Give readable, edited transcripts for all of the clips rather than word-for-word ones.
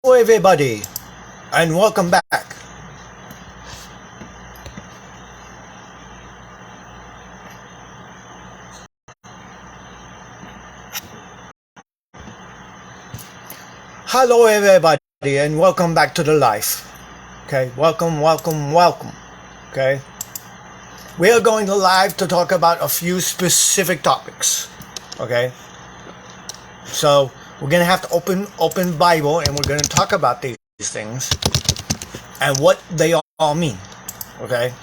everybody, and welcome back. Hello, everybody, and welcome back to the life. Okay, welcome, welcome, welcome. Okay, we are going to live to talk about a few specific topics. Okay, so we're gonna have to open Bible, and we're gonna talk about these things and what they all mean. Okay,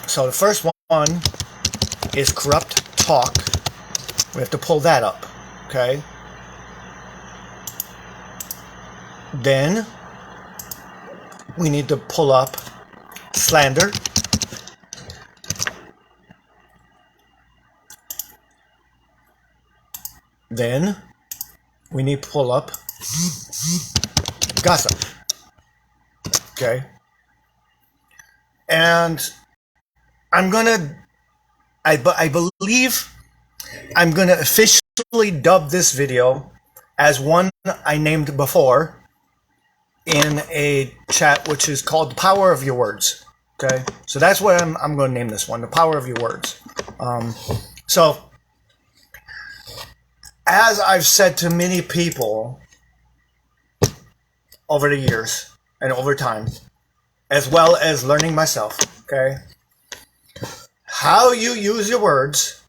so the first one is corrupt talk. We have to pull that up. Okay. Then we need to pull up slander. Then we need to pull up gossip. Okay. And I believe I'm gonna officially dub this video as one I named before in a chat, which is called The Power of Your Words. Okay, so that's what I'm going to name this one, The Power of Your Words. So, as I've said to many people over the years and over time, as well as learning myself, okay, how you use your words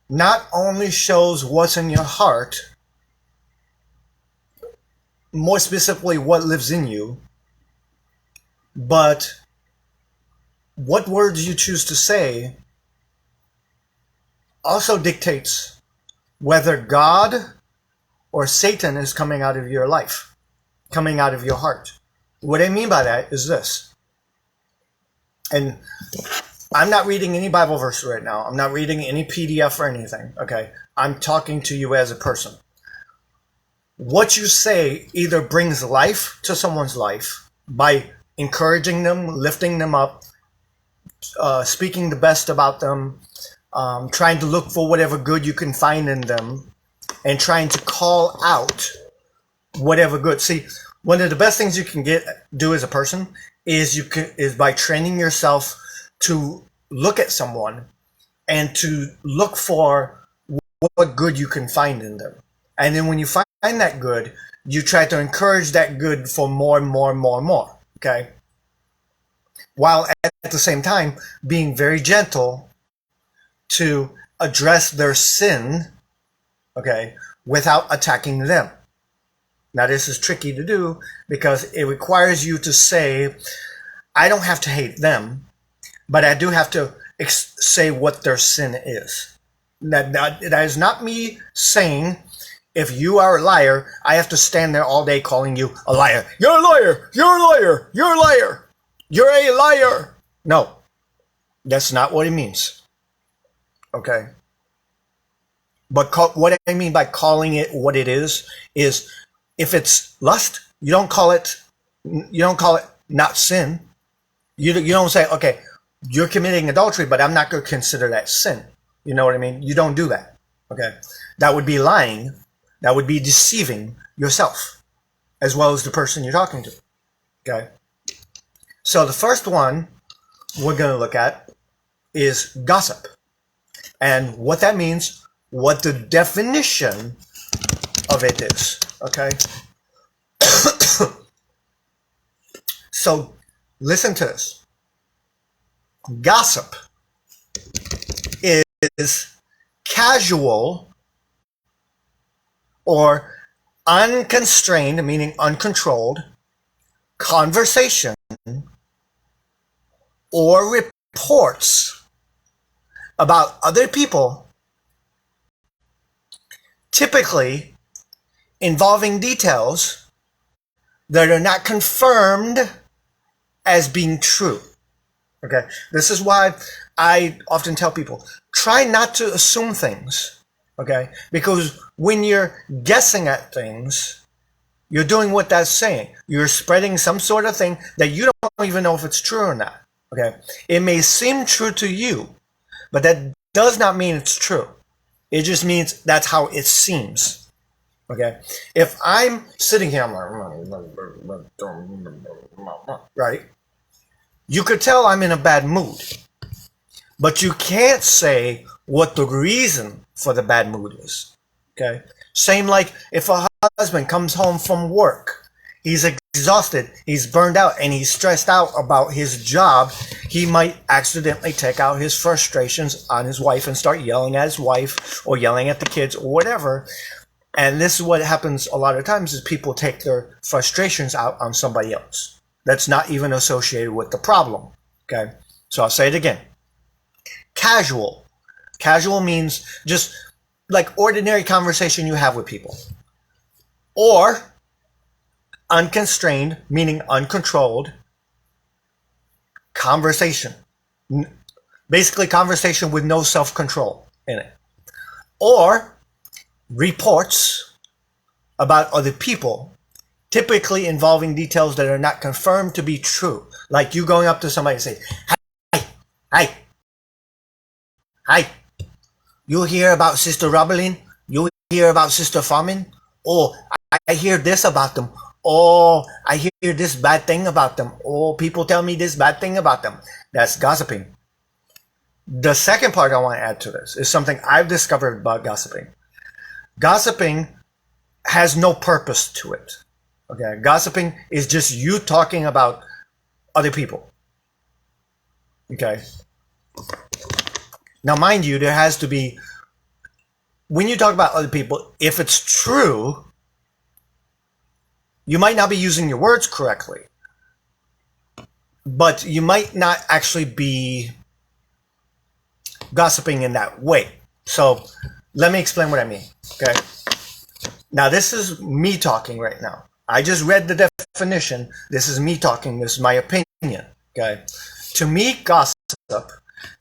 not only shows what's in your heart, more specifically what lives in you, but what words you choose to say also dictates whether God or Satan is coming out of your life, coming out of your heart. What I mean by that is this, and I'm not reading any Bible verse right now. I'm not reading any PDF or anything, okay? I'm talking to you as a person. What you say either brings life to someone's life by encouraging them, lifting them up, speaking the best about them, trying to look for whatever good you can find in them, and trying to call out whatever good. See, one of the best things you can do as a person is by training yourself to look at someone and to look for what good you can find in them. And then when you find that good, you try to encourage that good for more and more and more and more. Okay? While at the same time being very gentle to address their sin, okay, without attacking them. Now this is tricky to do because it requires you to say, I don't have to hate them, but I do have to say what their sin is. That is not me saying, if you are a liar, I have to stand there all day calling you a liar. You're a liar! You're a liar! You're a liar! You're a liar! No, that's not what it means. Okay? But what I mean by calling it what it is if it's lust, you don't call it not sin. You don't say, okay, you're committing adultery, but I'm not going to consider that sin. You know what I mean? You don't do that. Okay? That would be lying. That would be deceiving yourself as well as the person you're talking to. Okay? So the first one we're going to look at is gossip. And what that means, what the definition of it is. Okay? So listen to this. Gossip is casual or unconstrained, meaning uncontrolled, conversation or reports about other people, typically involving details that are not confirmed as being true. Okay, this is why I often tell people, try not to assume things. Okay, because when you're guessing at things, you're doing what that's saying. You're spreading some sort of thing that you don't even know if it's true or not. Okay, it may seem true to you, but that does not mean it's true. It just means that's how it seems. Okay? If I'm sitting here, I'm like, right? You could tell I'm in a bad mood. But you can't say what the reason for the bad mood is. Okay? Same like if a husband comes home from work, he's exhausted, he's burned out, and he's stressed out about his job, he might accidentally take out his frustrations on his wife and start yelling at his wife or yelling at the kids or whatever. And this is what happens a lot of times is people take their frustrations out on somebody else. That's not even associated with the problem. Okay? So I'll say it again. Casual. Casual means just like ordinary conversation you have with people. Or unconstrained, meaning uncontrolled, conversation. Basically conversation with no self-control in it. Or reports about other people, typically involving details that are not confirmed to be true. Like you going up to somebody and say, Hi, you hear about Sister Robelin? You hear about Sister Farmin? Oh, I hear this about them. Oh, I hear this bad thing about them. Oh, people tell me this bad thing about them. That's gossiping. The second part I want to add to this is something I've discovered about gossiping. Gossiping has no purpose to it. Okay, gossiping is just you talking about other people. Okay. Now, mind you, there has to be, when you talk about other people, if it's true, you might not be using your words correctly, but you might not actually be gossiping in that way. So let me explain what I mean. Okay. Now, this is me talking right now. I just read the definition. This is me talking. This is my opinion. Okay. To me, gossip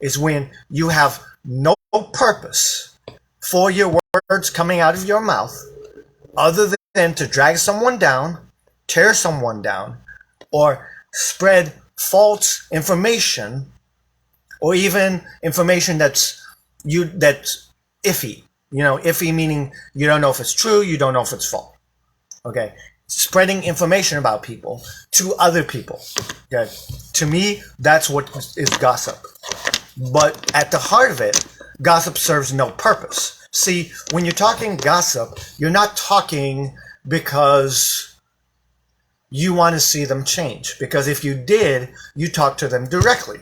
is when you have no purpose for your words coming out of your mouth other than to drag someone down, tear someone down, or spread false information, or even information that's iffy. You know, iffy meaning you don't know if it's true, you don't know if it's false. Okay? Spreading information about people to other people. Okay? To me, that's what is gossip. But at the heart of it, gossip serves no purpose. See, when you're talking gossip, you're not talking because you want to see them change. Because if you did, you talk to them directly.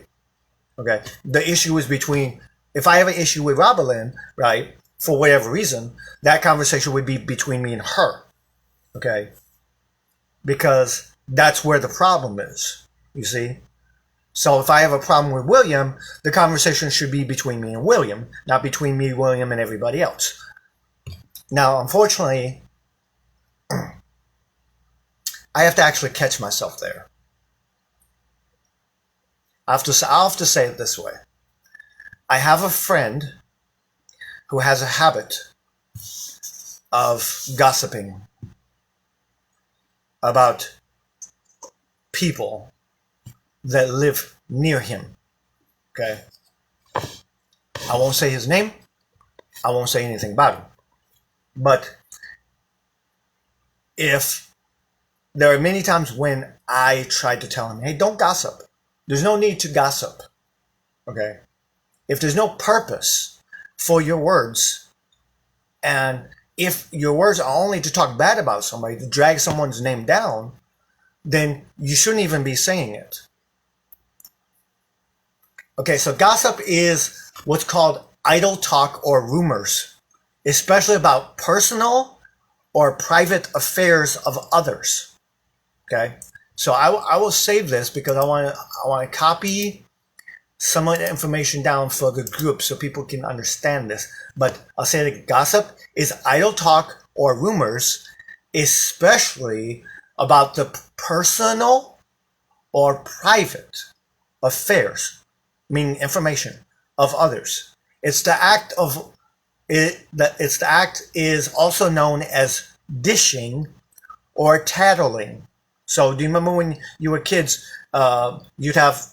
Okay? The issue is between, if I have an issue with Robelin, right, for whatever reason, that conversation would be between me and her. Okay? Because that's where the problem is. You see? So if I have a problem with William, the conversation should be between me and William, not between me, William, and everybody else. Now, unfortunately, I have to actually catch myself there. I'll have to say it this way. I have a friend who has a habit of gossiping about people that live near him. Okay? I won't say his name. I won't say anything about him. But if there are many times when I tried to tell him, hey, don't gossip. There's no need to gossip. Okay? If there's no purpose for your words, and if your words are only to talk bad about somebody, to drag someone's name down, then you shouldn't even be saying it. Okay, so gossip is what's called idle talk or rumors, especially about personal or private affairs of others. Okay, so I will save this because I want to copy some of the information down for the group so people can understand this. But I'll say that gossip is idle talk or rumors, especially about the personal or private affairs, meaning information of others. It's the act of it. It's the act is also known as dishing or tattling. So do you remember when you were kids? You'd have,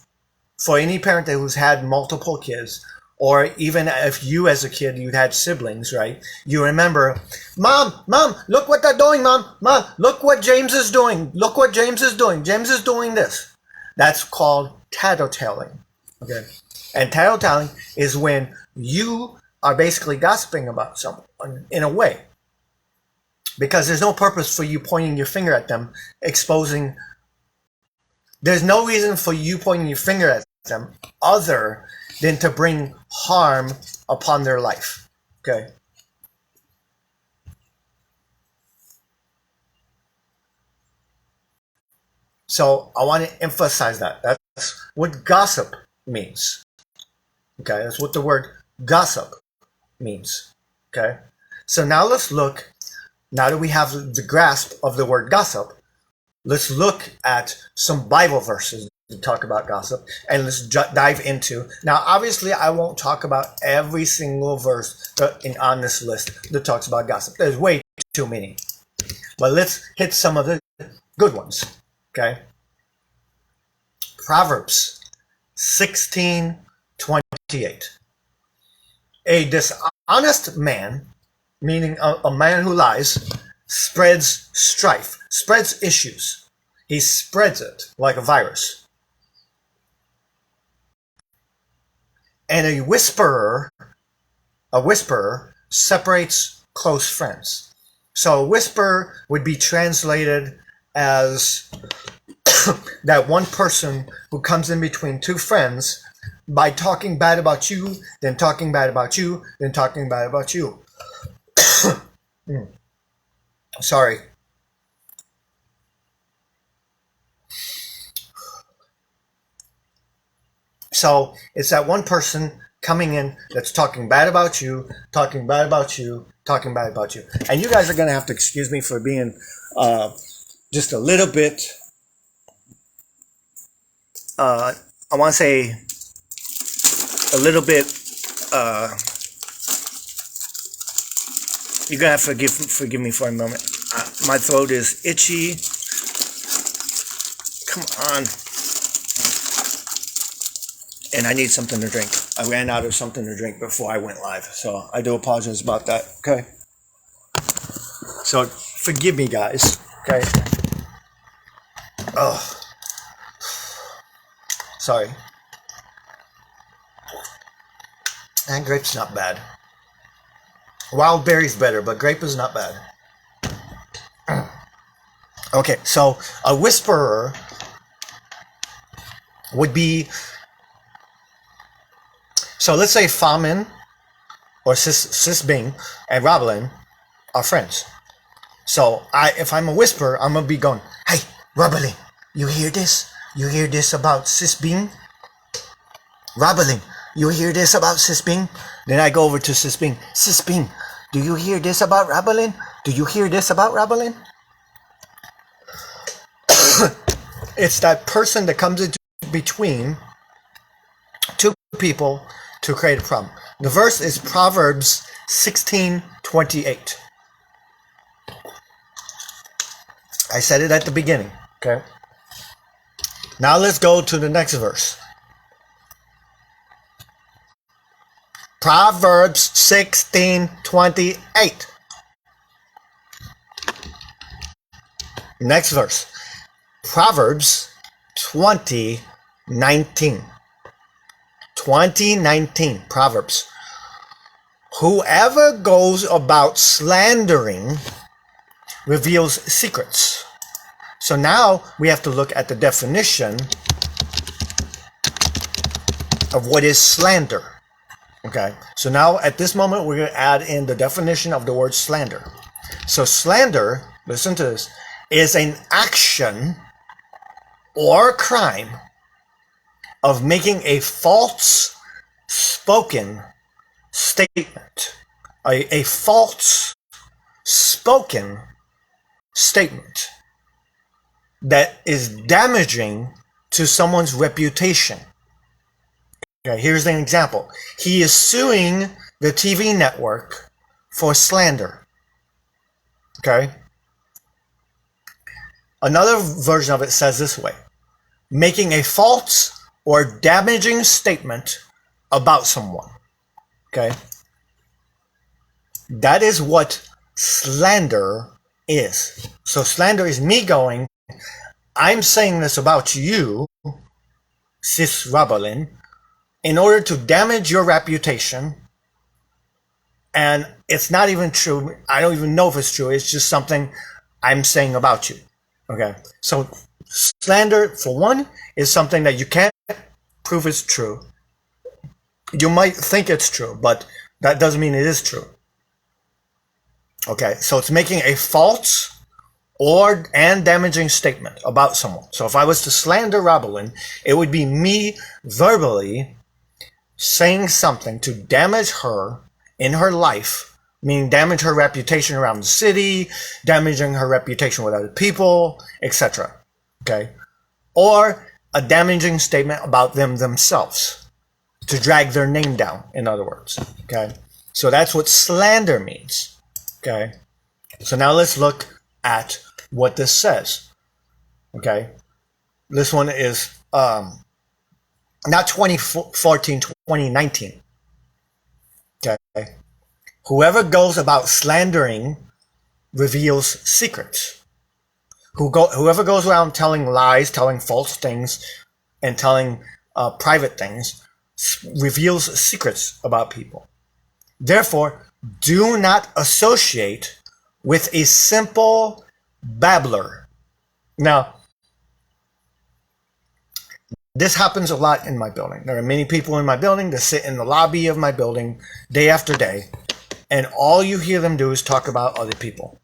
for any parent who's had multiple kids, or even if you as a kid, you'd had siblings, right? You remember, Mom, look what they're doing, Mom, look what James is doing. Look what James is doing. James is doing this. That's called tattletelling, okay? And tattletelling is when you are basically gossiping about someone in a way. Because there's no purpose for you pointing your finger at them, exposing. There's no reason for you pointing your finger at them other than to bring harm upon their life. Okay? So I want to emphasize that. That's what gossip means. Okay? That's what the word gossip means. Okay? So now let's look, now that we have the grasp of the word gossip, let's look at some Bible verses to talk about gossip, and let's dive into. Now, obviously, I won't talk about every single verse on this list that talks about gossip. There's way too many. But let's hit some of the good ones. Okay? Proverbs 16:28. A dishonest man, meaning a man who lies, spreads strife, spreads issues. He spreads it like a virus. And a whisperer separates close friends. So a whisperer would be translated as that one person who comes in between two friends by talking bad about you, then talking bad about you, then talking bad about you. Sorry. So it's that one person coming in that's talking bad about you, talking bad about you, talking bad about you. And you guys are going to have to excuse me for being just a little bit, I want to say a little bit, you're going to have to forgive me for a moment. My throat is itchy. Come on. And I need something to drink. I ran out of something to drink before I went live. So I do apologize about that. Okay. So forgive me, guys. Okay. Oh. Sorry. And grape's not bad. Wild berry's better, but grape is not bad. Okay, so a whisperer would be. So let's say Famin or Sis Bing and Robelin are friends. So if I'm a whisperer, I'm gonna be going, "Hey, Robelin, you hear this? You hear this about Sis Bing? Robelin, you hear this about Sis Bing?" Then I go over to Sis Bing. "Sis Bing, do you hear this about Robelin? Do you hear this about Robelin?" It's that person that comes into between two people to create a problem. The verse is Proverbs 16:28. I said it at the beginning. Okay. Now let's go to the next verse. Proverbs 16:28. Next verse. Proverbs 20:19. 20:19. Proverbs. Whoever goes about slandering reveals secrets. So now we have to look at the definition of what is slander. Okay, so now at this moment we're going to add in the definition of the word slander. So slander, listen to this, is an action or crime of making a false spoken statement. A false spoken statement that is damaging to someone's reputation. Okay, here's an example. He is suing the TV network for slander. Okay? Another version of it says this way: making a false or damaging statement about someone. Okay? That is what slander is. So slander is me going, I'm saying this about you, Sis Rabalin, in order to damage your reputation. And it's not even true. I don't even know if it's true. It's just something I'm saying about you. Okay? So slander, for one, is something that you can't prove is true. You might think it's true, but that doesn't mean it is true. Okay? So it's making a false and damaging statement about someone. So if I was to slander Rabalin, it would be me verbally saying something to damage her in her life, meaning damage her reputation around the city, damaging her reputation with other people, etc. Okay? Or a damaging statement about them themselves, to drag their name down, in other words. Okay? So that's what slander means. Okay? So now let's look at what this says. Okay? This one is not 2014, 2019. Okay? Whoever goes about slandering reveals secrets. Whoever goes around telling lies, telling false things, and telling private things reveals secrets about people. Therefore, do not associate with a simple babbler. Now, this happens a lot in my building. There are many people in my building that sit in the lobby of my building day after day, and all you hear them do is talk about other people.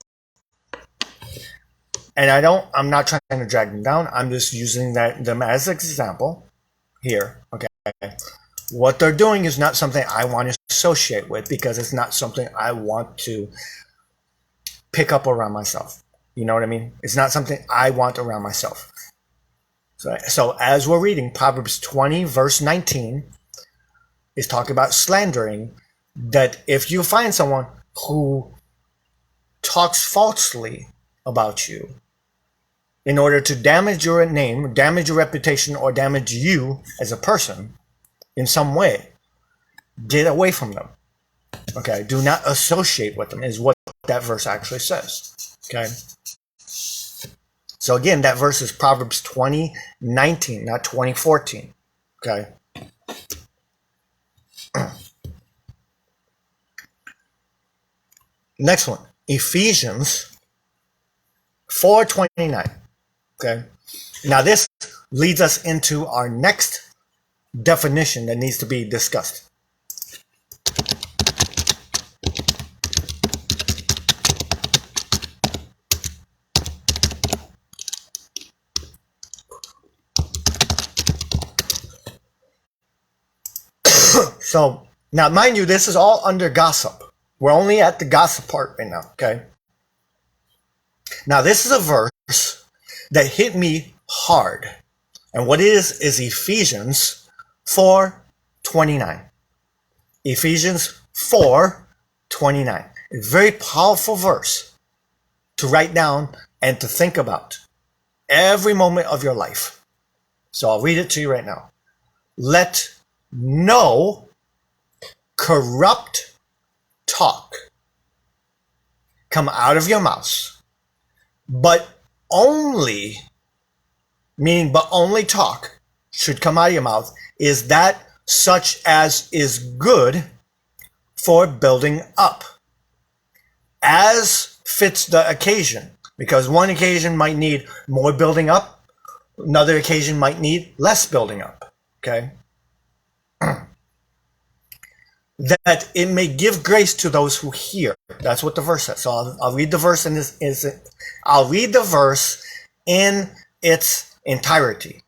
And I'm not trying to drag them down. I'm just using them as an example here. Okay. What they're doing is not something I want to associate with, because it's not something I want to pick up around myself. You know what I mean? It's not something I want around myself. So as we're reading, Proverbs 20, verse 19 is talking about slandering, that if you find someone who talks falsely about you in order to damage your name, damage your reputation, or damage you as a person in some way, get away from them. Okay? Do not associate with them, is what that verse actually says. Okay? So again, that verse is Proverbs 20:19, not 20:14. Okay? Next one, Ephesians 4:29. Okay? Now this leads us into our next definition that needs to be discussed. So, now mind you, this is all under gossip. We're only at the gossip part right now, okay? Now, this is a verse that hit me hard. And what it is Ephesians 4:29. Ephesians 4:29. A very powerful verse to write down and to think about every moment of your life. So I'll read it to you right now. Let no corrupt talk come out of your mouth, but only, meaning but only talk should come out of your mouth, is that such as is good for building up, as fits the occasion. Because one occasion might need more building up, another occasion might need less building up. Okay? That it may give grace to those who hear. That's what the verse says. So I'll read the verse I'll read the verse in its entirety.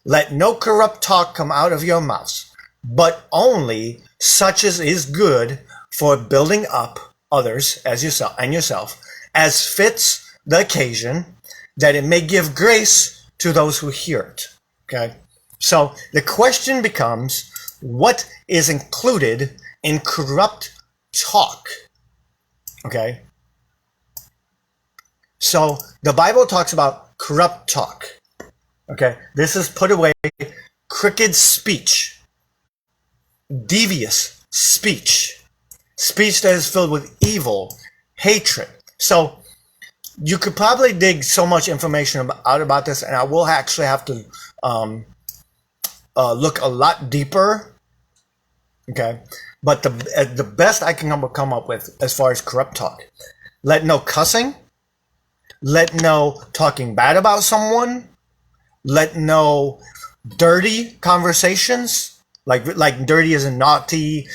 Let no corrupt talk come out of your mouths, but only such as is good for building up others as yourself, as fits the occasion, that it may give grace to those who hear it. Okay? So the question becomes, what is included in corrupt talk? Okay? So the Bible talks about corrupt talk. Okay? This is put away crooked speech, devious speech. Speech that is filled with evil, hatred. So you could probably dig so much information out about this, and I will actually have to look a lot deeper. Okay, but the best I can come up with as far as corrupt talk: let no cussing, let no talking bad about someone, let no dirty conversations, like dirty as in naughty,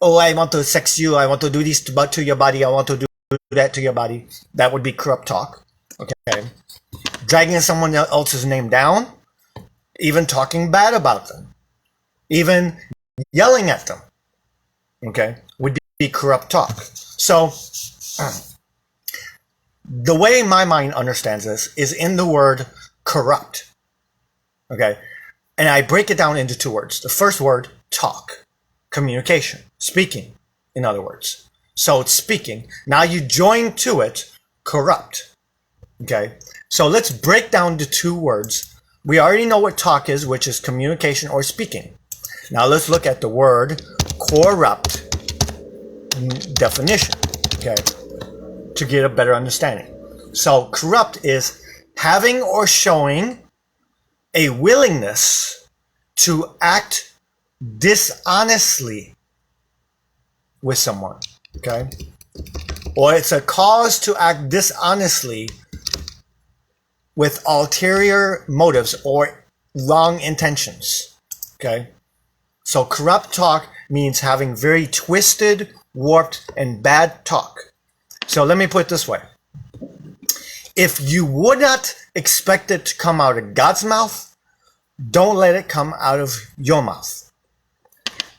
oh, I want to sex you, I want to do this to your body, I want to do that to your body. That would be corrupt talk. Okay, dragging someone else's name down, even talking bad about them, even yelling at them, okay, would be corrupt talk. So the way my mind understands this is in the word corrupt. Okay, and I break it down into two words. The first word, talk, communication, speaking, in other words. So it's speaking. Now you join to it corrupt. Okay, so let's break down the two words. We already know what talk is, which is communication or speaking. Now let's look at the word corrupt definition, okay, to get a better understanding. So corrupt is having or showing a willingness to act dishonestly with someone, okay? Or it's a cause to act dishonestly with ulterior motives or wrong intentions, okay? So corrupt talk means having very twisted, warped, and bad talk. So let me put it this way. If you would not expect it to come out of God's mouth, don't let it come out of your mouth.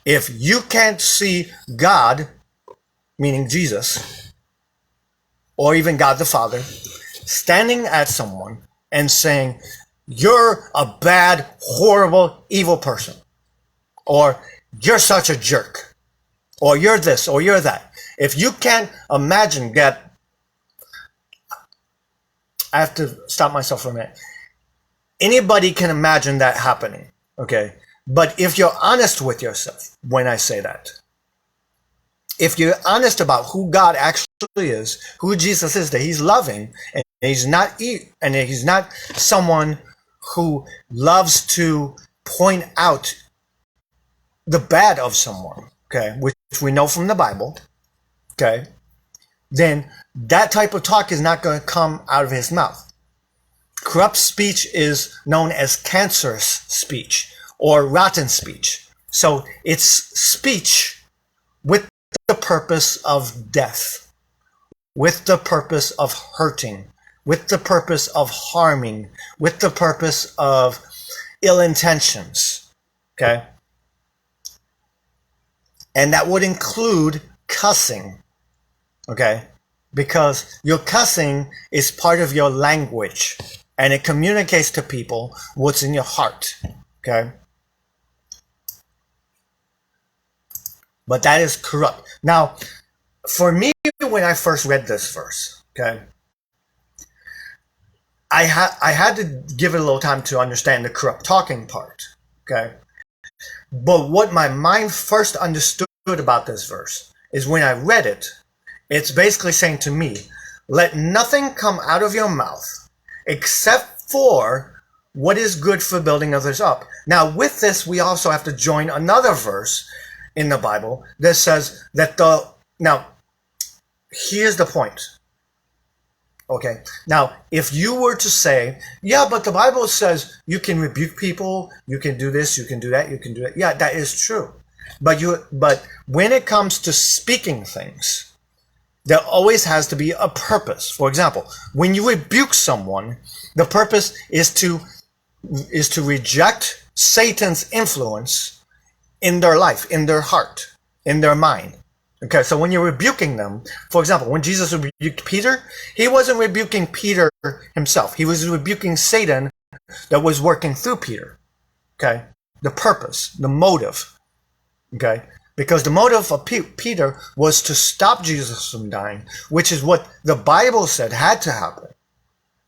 If you can't see God, meaning Jesus, or even God the Father, standing at someone and saying, you're a bad, horrible, evil person, or you're such a jerk, or you're this, or you're that. If you can't imagine that, I have to stop myself for a minute. Anybody can imagine that happening, okay? But if you're honest with yourself when I say that, if you're honest about who God actually is, who Jesus is, that he's loving, and he's not someone who loves to point out the bad of someone, okay, which we know from the Bible, okay, then that type of talk is not going to come out of his mouth. Corrupt speech is known as cancerous speech or rotten speech. So it's speech with the purpose of death, with the purpose of hurting, with the purpose of harming, with the purpose of ill intentions, okay? And that would include cussing, okay? Because your cussing is part of your language and it communicates to people what's in your heart, okay? But that is corrupt. Now, for me, when I first read this verse, okay, I had to give it a little time to understand the corrupt talking part, okay? But what my mind first understood about this verse is when I read it, it's basically saying to me, let nothing come out of your mouth except for what is good for building others up. Now, with this, we also have to join another verse in the Bible that says that now, here's the point. Okay, now, if you were to say, yeah, but the Bible says you can rebuke people, you can do this, you can do that, you can do that. Yeah, that is true. But when it comes to speaking things, there always has to be a purpose. For example, when you rebuke someone, the purpose is to reject Satan's influence in their life, in their heart, in their mind. Okay, so when you're rebuking them, for example, when Jesus rebuked Peter, he wasn't rebuking Peter himself. He was rebuking Satan that was working through Peter. Okay, the purpose, the motive. Okay, because the motive of Peter was to stop Jesus from dying, which is what the Bible said had to happen.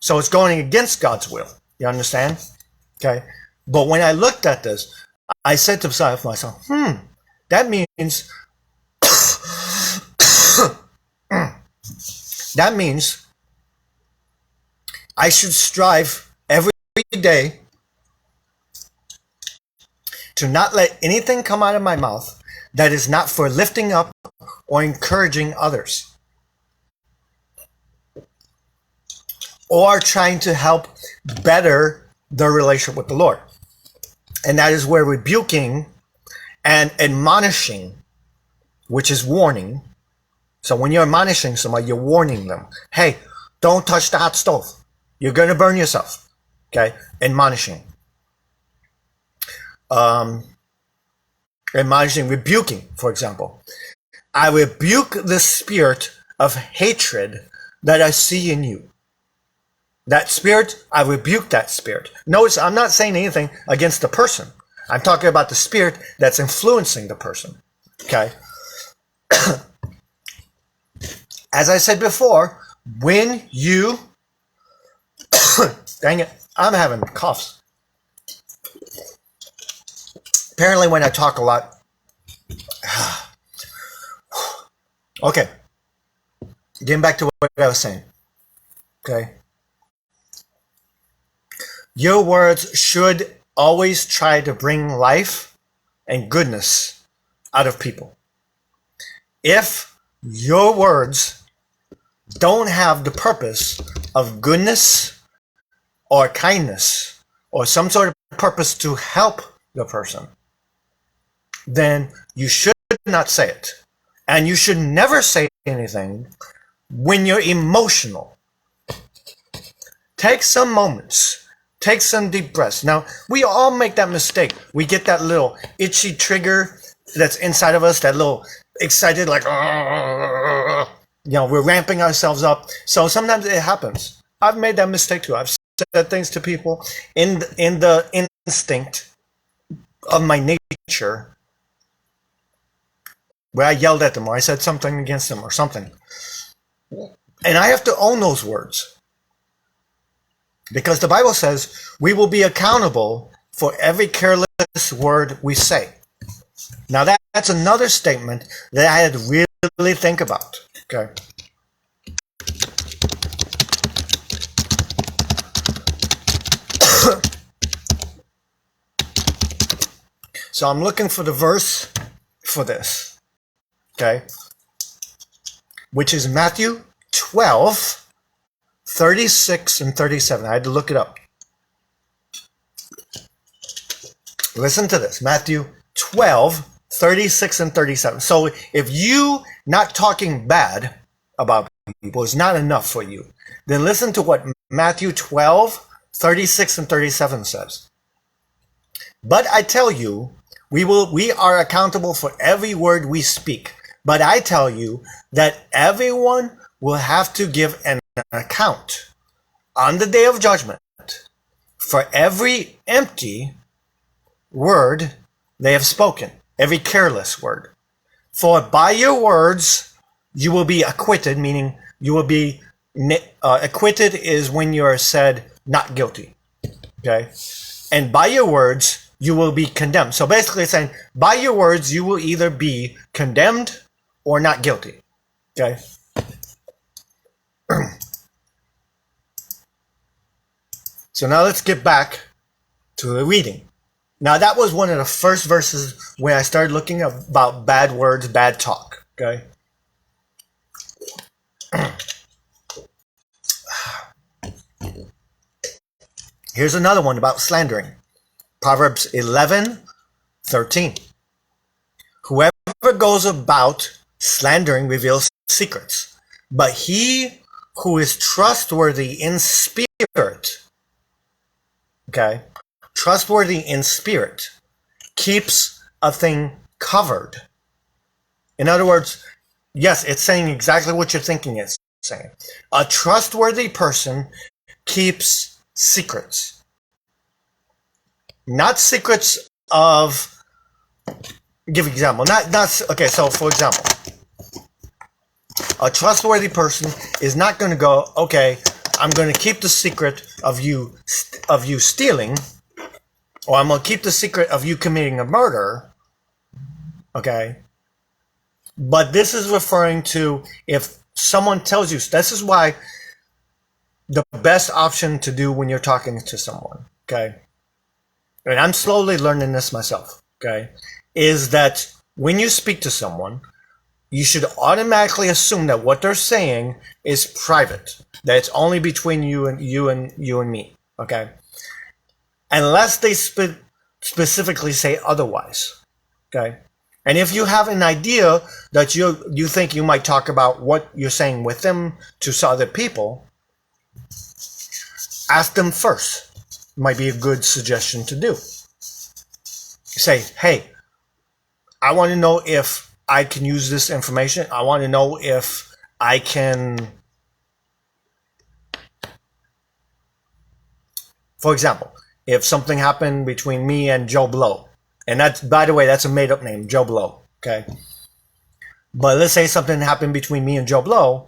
So it's going against God's will. You understand? Okay, but when I looked at this, I said to myself, That means that means I should strive every day to not let anything come out of my mouth that is not for lifting up or encouraging others, or trying to help better their relationship with the Lord. And that is where rebuking and admonishing, which is warning. So when you're admonishing somebody, you're warning them. Hey, don't touch the hot stove. You're going to burn yourself. Okay? Admonishing. Admonishing, rebuking, for example. I rebuke the spirit of hatred that I see in you. That spirit, I rebuke that spirit. Notice, I'm not saying anything against the person. I'm talking about the spirit that's influeing the person. Okay? As I said before, when you... Dang it, I'm having coughs. Apparently when I talk a lot... Okay. Getting back to what I was saying. Okay? Your words should always try to bring life and goodness out of people. If your words don't have the purpose of goodness or kindness or some sort of purpose to help the person, then you should not say it. And you should never say anything when you're emotional. Take some moments. Take some deep breaths. Now, we all make that mistake. We get that little itchy trigger that's inside of us, that little excited, like, we're ramping ourselves up. So sometimes it happens. I've made that mistake too. I've said things to people in the instinct of my nature where I yelled at them or I said something against them or something. And I have to own those words. Because the Bible says we will be accountable for every careless word we say. Now that's another statement that I had to really think about. Okay. So I'm looking for the verse for this. Okay. Which is Matthew 12, 36 and 37. I had to look it up. Listen to this. Matthew 12, 36 and 37. So if you not talking bad about people is not enough for you, then listen to what Matthew 12, 36 and 37 says. But I tell you, we are accountable for every word we speak. But I tell you that everyone will have to give an account on the day of judgment for every empty word they have spoken, every careless word. For by your words you will be acquitted, meaning you will be acquitted is when you are said not guilty. Okay? And by your words you will be condemned. So basically it's saying by your words you will either be condemned or not guilty. Okay? So now let's get back to the reading. Now that was one of the first verses where I started looking about bad words, bad talk. Okay? Here's another one about slandering. Proverbs 11:13. Whoever goes about slandering reveals secrets, but he who is trustworthy in spirit, okay, trustworthy in spirit, keeps a thing covered. In other words, yes, it's saying exactly what you're thinking it's saying. A trustworthy person keeps secrets. Not secrets of, give an example. Okay, so for example, a trustworthy person is not going to go, okay, I'm going to keep the secret of you stealing, or I'm going to keep the secret of you committing a murder, Okay. But this is referring to if someone tells you, this is why the best option to do when you're talking to someone, okay, and I'm slowly learning this myself, okay, is that when you speak to someone, you should automatically assume that what they're saying is private, that it's only between you and me, okay, unless they specifically say otherwise, okay. And if you have an idea that you think you might talk about what you're saying with them to other people, ask them first. Might be a good suggestion to do. Say, hey, I want to know if I can use this information. I want to know if I can, for example, if something happened between me and Joe Blow, and that's, by the way, that's a made-up name, Joe Blow, okay? But let's say something happened between me and Joe Blow,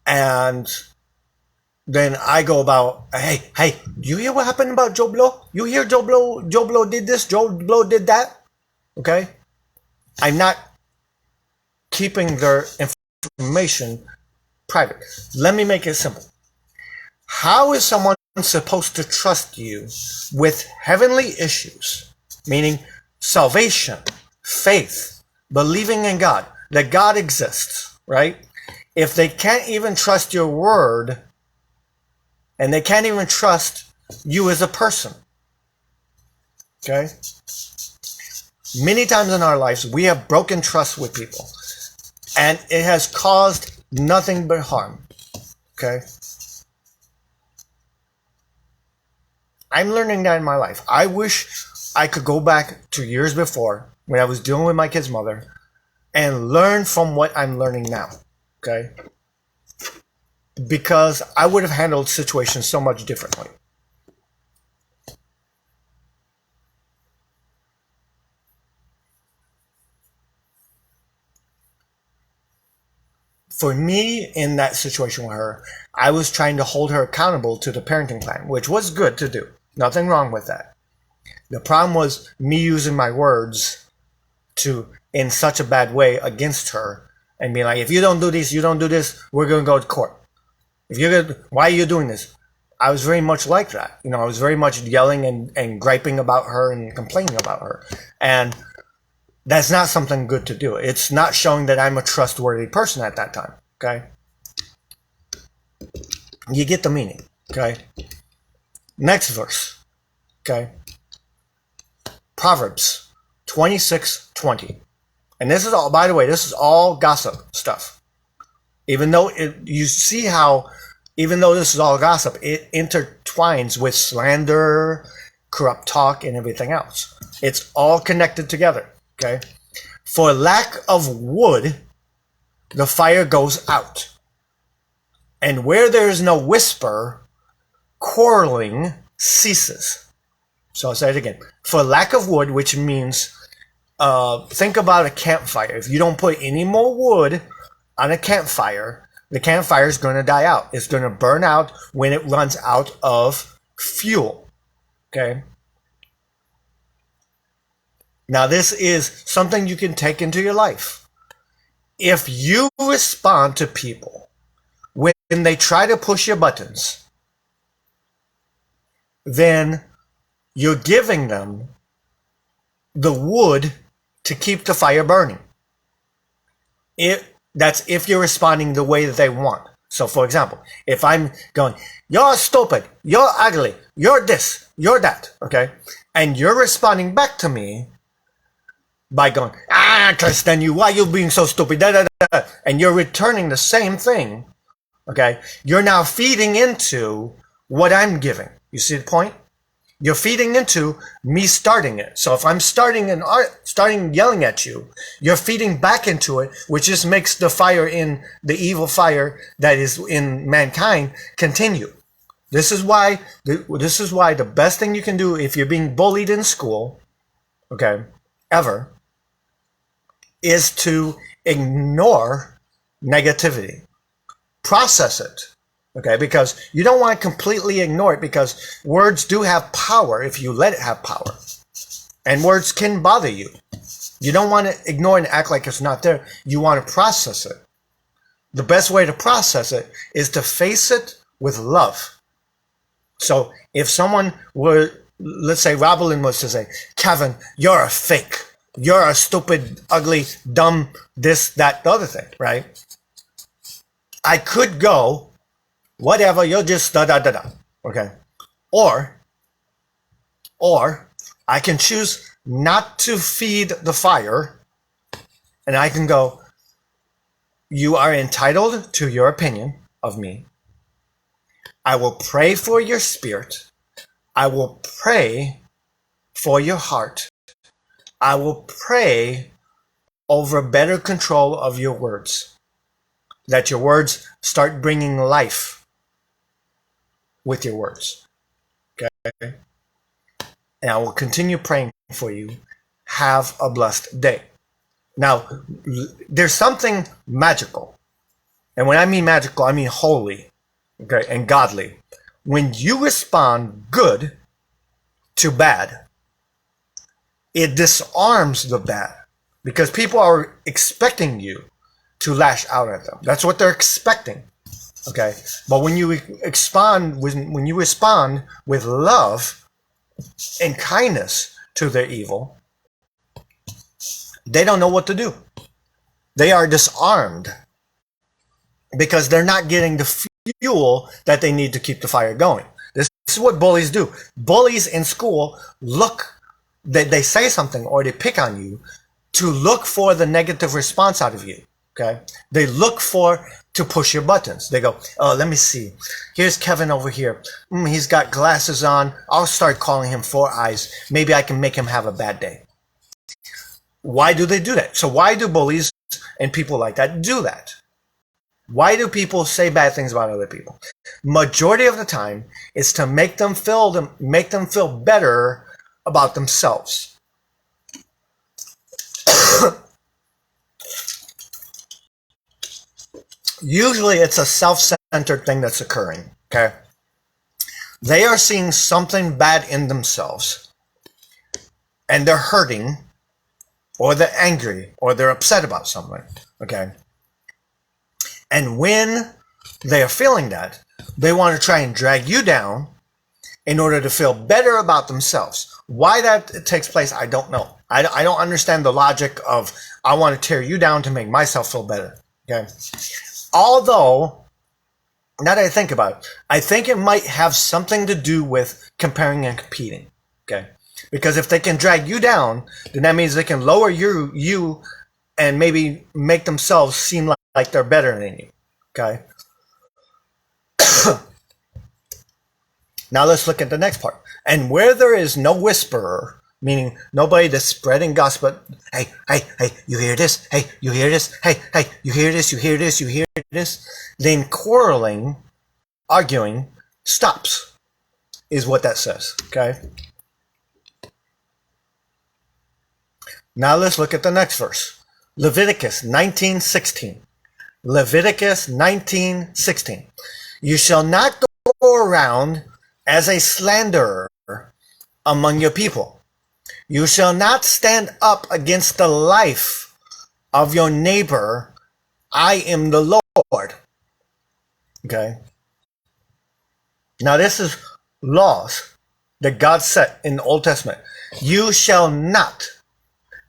and then I go about, hey, do you hear what happened about Joe Blow? You hear Joe Blow did this, Joe Blow did that? Okay? I'm not keeping their information private. Let me make it simple. How is someone supposed to trust you with heavenly issues? Meaning salvation, faith, believing in God, that God exists, right? If they can't even trust your word, and they can't even trust you as a person, okay? Many times in our lives, we have broken trust with people, and it has caused nothing but harm, okay? I'm learning that in my life. I wish I could go back to years before when I was dealing with my kid's mother and learn from what I'm learning now, okay? Because I would have handled situations so much differently. For me, in that situation with her, I was trying to hold her accountable to the parenting plan, which was good to do. Nothing wrong with that. The problem was me using my words in such a bad way against her and being like, if you don't do this, we're going to go to court. Why are you doing this? I was very much like that. I was very much yelling and griping about her and complaining about her. And that's not something good to do. It's not showing that I'm a trustworthy person at that time, okay? You get the meaning, okay? Next verse, okay? Proverbs 26:20. And this is all, by the way, this is all gossip stuff. Even though you see how, even though this is all gossip, it intertwines with slander, corrupt talk, and everything else. It's all connected together, okay? For lack of wood, the fire goes out. And where there is no whisper, quarreling ceases. So I'll say it again. For lack of wood, which means, think about a campfire. If you don't put any more wood on a campfire, the campfire is going to die out. It's going to burn out when it runs out of fuel. Okay? Now, this is something you can take into your life. If you respond to people when they try to push your buttons, then you're giving them the wood to keep the fire burning. That's if you're responding the way that they want. So, for example, if I'm going, you're stupid, you're ugly, you're this, you're that, okay? And you're responding back to me by going, Tristan, why are you being so stupid, da, da, da, and you're returning the same thing, okay? You're now feeding into what I'm giving. You see the point? You're feeding into me starting it. So if I'm starting yelling at you, you're feeding back into it, which just makes the fire in the evil fire that is in mankind continue. This is why the best thing you can do if you're being bullied in school, okay, ever, is to ignore negativity. Process it. Okay, because you don't want to completely ignore it, because words do have power if you let it have power. And words can bother you. You don't want to ignore and act like it's not there. You want to process it. The best way to process it is to face it with love. So if someone were, let's say Robin was to say, Kevin, you're a fake. You're a stupid, ugly, dumb, this, that, the other thing, right? I could go, whatever, you're just da-da-da-da, okay? Or I can choose not to feed the fire, and I can go, you are entitled to your opinion of me. I will pray for your spirit. I will pray for your heart. I will pray over better control of your words. That your words start bringing life with your words. Okay? And I will continue praying for you. Have a blessed day. Now, there's something magical. And when I mean magical, I mean holy, okay, and godly. When you respond good to bad, it disarms the bad. Because people are expecting you to lash out at them. That's what they're expecting. Okay? But when you respond with love and kindness to their evil, they don't know what to do. They are disarmed because they're not getting the fuel that they need to keep the fire going. This is what bullies do. Bullies in school they say something or they pick on you to look for the negative response out of you. Okay? They look to push your buttons. They go, oh, let me see. Here's Kevin over here. He's got glasses on. I'll start calling him Four Eyes. Maybe I can make him have a bad day. Why do they do that? So why do bullies and people like that do that? Why do people say bad things about other people? Majority of the time, it's to make them feel better about themselves. Usually, it's a self-centered thing that's occurring. Okay, they are seeing something bad in themselves, and they're hurting, or they're angry, or they're upset about something. Okay. And when they are feeling that, they want to try and drag you down in order to feel better about themselves. Why that takes place, I don't know. I don't understand the logic of, I want to tear you down to make myself feel better. Okay. Although, now that I think about it, I think it might have something to do with comparing and competing. Okay. Because if they can drag you down, then that means they can lower you and maybe make themselves seem like they're better than you. Okay? Now let's look at the next part. And where there is no whisperer, meaning nobody that's spreading gossip, hey, you hear this? Hey, you hear this? Hey, you hear this? You hear this? You hear this? Then quarreling, arguing, stops, is what that says. Okay? Now let's look at the next verse. Leviticus 19:16. Leviticus 19:16. You shall not go around as a slanderer among your people. You shall not stand up against the life of your neighbor. I am the Lord. Okay. Now this is laws that God set in the Old Testament. You shall not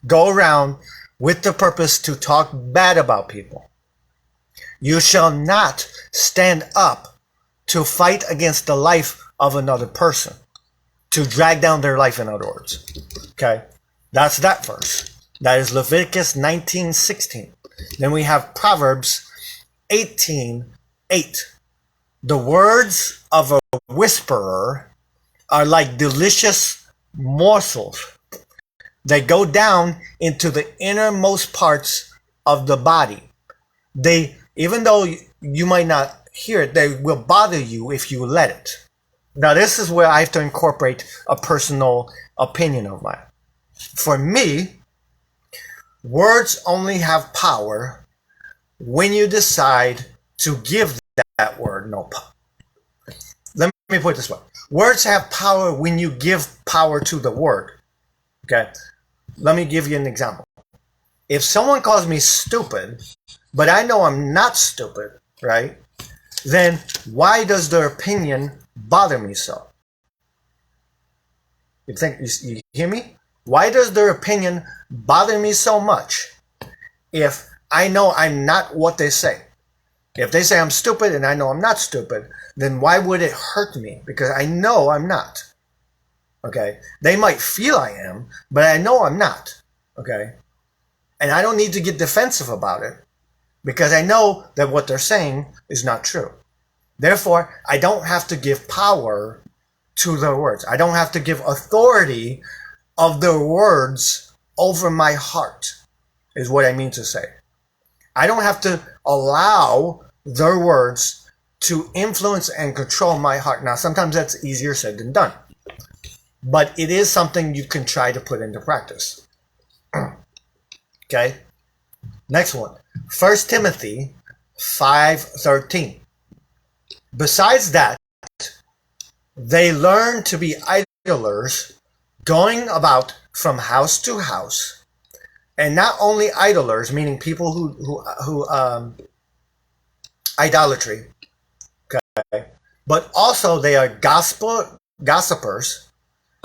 go around with the purpose to talk bad about people. You shall not stand up to fight against the life of another person. To drag down their life, in other words. Okay? That's that verse. That is Leviticus 19:16. Then we have Proverbs 18:8. The words of a whisperer are like delicious morsels. They go down into the innermost parts of the body. Even though you might not hear it, they will bother you if you let it. Now, this is where I have to incorporate a personal opinion of mine. For me, words only have power when you decide to give that word no power. Let me put it this way. Words have power when you give power to the word. Okay? Let me give you an example. If someone calls me stupid, but I know I'm not stupid, right? Then why does their opinion bother me so? You hear me? Why does their opinion bother me so much if I know I'm not what they say? If they say I'm stupid and I know I'm not stupid, then why would it hurt me? Because I know I'm not. Okay? They might feel I am, but I know I'm not. Okay? And I don't need to get defensive about it because I know that what they're saying is not true. Therefore, I don't have to give power to their words. I don't have to give authority of their words over my heart, is what I mean to say. I don't have to allow their words to influence and control my heart. Now, sometimes that's easier said than done, but it is something you can try to put into practice. Okay? Next one. 1 Timothy 5:13. Besides that, they learn to be idlers, going about from house to house, and not only idlers, meaning people who idolatry, okay, but also they are gossipers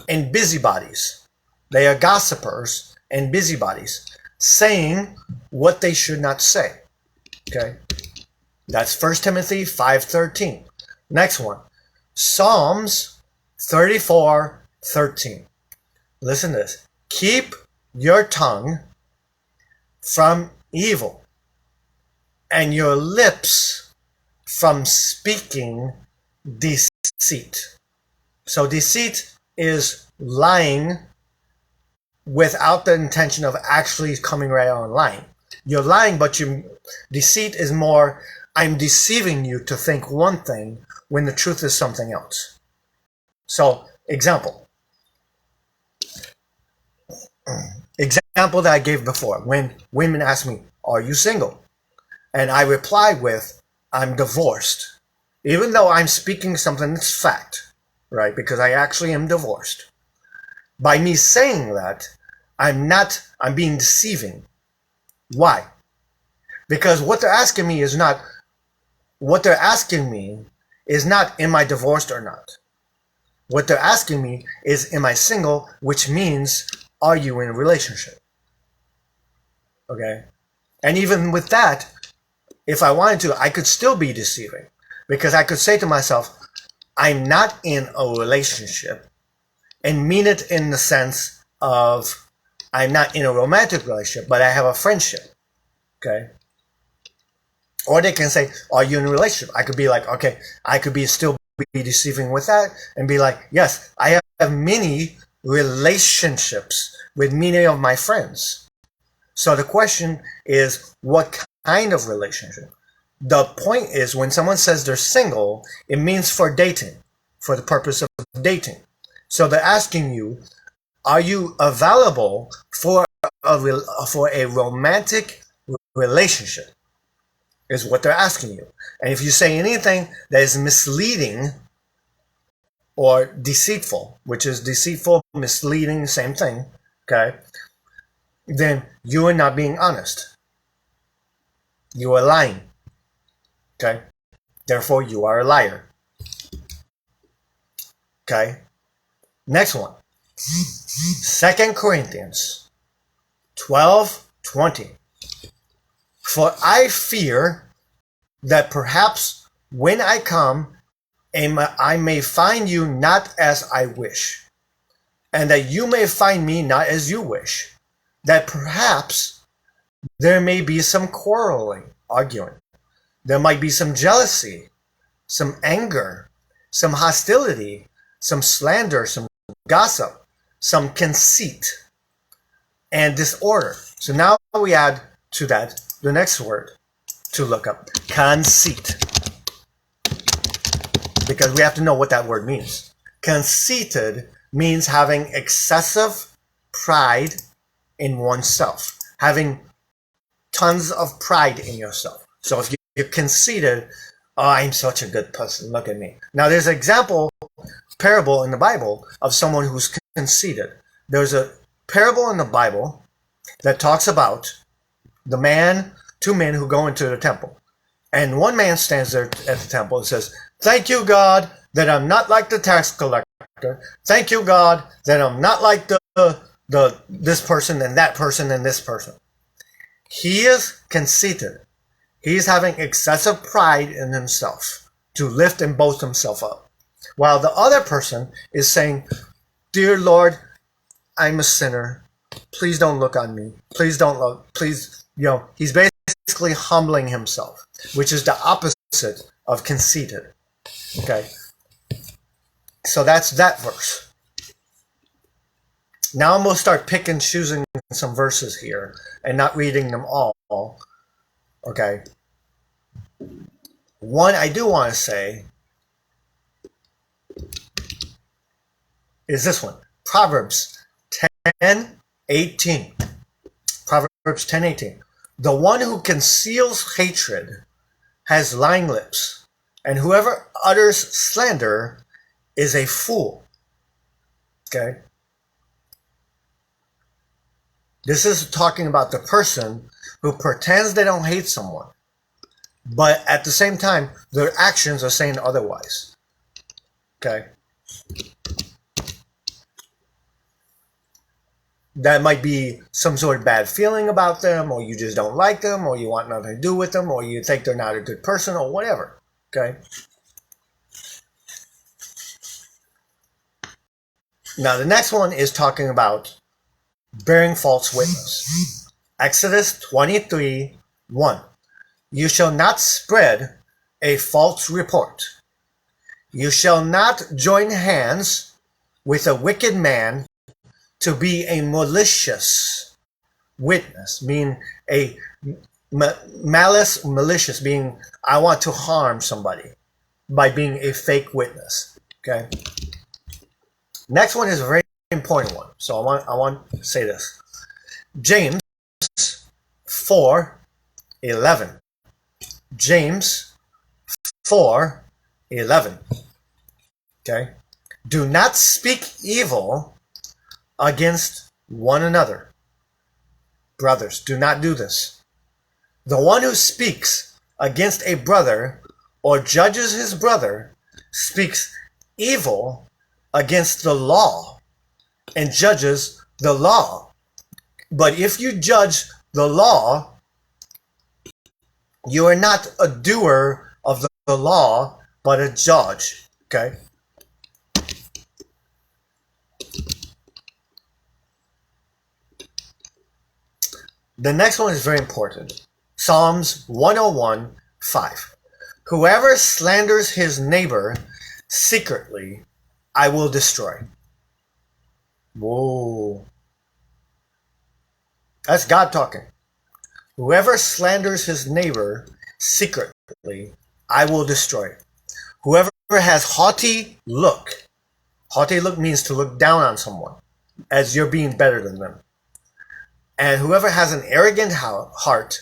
and busybodies. They are gossipers and busybodies, saying what they should not say. Okay, that's 1 Timothy 5:13. Next one. Psalms 34:13. Listen to this. Keep your tongue from evil and your lips from speaking deceit. So deceit is lying without the intention of actually coming right on lying. You're lying, but deceit is more, I'm deceiving you to think one thing when the truth is something else. So, example that I gave before, when women ask me, are you single? And I reply with, I'm divorced. Even though I'm speaking something that's fact, right? Because I actually am divorced. By me saying that, I'm being deceiving. Why? Because what they're asking me is not, am I divorced or not? What they're asking me is, am I single? Which means, are you in a relationship? Okay? And even with that, if I wanted to, I could still be deceiving. Because I could say to myself, I'm not in a relationship, and mean it in the sense of, I'm not in a romantic relationship, but I have a friendship. Okay? Or they can say, are you in a relationship? I could be like, okay, I could still be deceiving with that and be like, yes, I have many relationships with many of my friends. So the question is, what kind of relationship? The point is, when someone says they're single, it means for dating, for the purpose of dating. So they're asking you, are you available for a romantic relationship? Is what they're asking you. And if you say anything that is misleading or deceitful, which is deceitful, misleading, same thing, okay, then you are not being honest. You are lying. Okay? Therefore, you are a liar. Okay? Next one. 2 Corinthians 12:20. For I fear that perhaps when I come, I may find you not as I wish, and that you may find me not as you wish, that perhaps there may be some quarreling, arguing. There might be some jealousy, some anger, some hostility, some slander, some gossip, some conceit, and disorder. So now we add to that the next word to look up, conceit. Because we have to know what that word means. Conceited means having excessive pride in oneself. Having tons of pride in yourself. So if you're conceited, oh, I'm such a good person, look at me. Now there's an parable in the Bible of someone who's conceited. There's a parable in the Bible that talks about two men who go into the temple. And one man stands there at the temple and says, "Thank you, God, that I'm not like the tax collector. Thank you, God, that I'm not like this person and that person and this person." He is conceited. He's having excessive pride in himself to lift and boast himself up. While the other person is saying, "Dear Lord, I'm a sinner. Please don't look on me. Please don't look. Please," he's basically humbling himself, which is the opposite of conceited. Okay. So that's that verse. Now I'm going to start picking, choosing some verses here and not reading them all. Okay. One I do want to say is this one. Proverbs 10:18. Proverbs 10:18. The one who conceals hatred has lying lips, and whoever utters slander is a fool. Okay? This is talking about the person who pretends they don't hate someone, but at the same time, their actions are saying otherwise. Okay? That might be some sort of bad feeling about them, or you just don't like them, or you want nothing to do with them, or you think they're not a good person, or whatever. Okay? Now, the next one is talking about bearing false witness. Exodus 23:1. You shall not spread a false report. You shall not join hands with a wicked man to be a malicious witness, meaning a malicious, being I want to harm somebody by being a fake witness. Okay. Next one is a very important one, so I want to say this. James 4:11. James 4:11. Okay. Do not speak evil against one another. Brothers, do not do this. The one who speaks against a brother or judges his brother speaks evil against the law and judges the law. But if you judge the law, you are not a doer of the law, but a judge. Okay? The next one is very important. Psalms 101:5. Whoever slanders his neighbor secretly, I will destroy. Whoa. That's God talking. Whoever slanders his neighbor secretly, I will destroy. Whoever has haughty look means to look down on someone as you're being better than them. And whoever has an arrogant heart,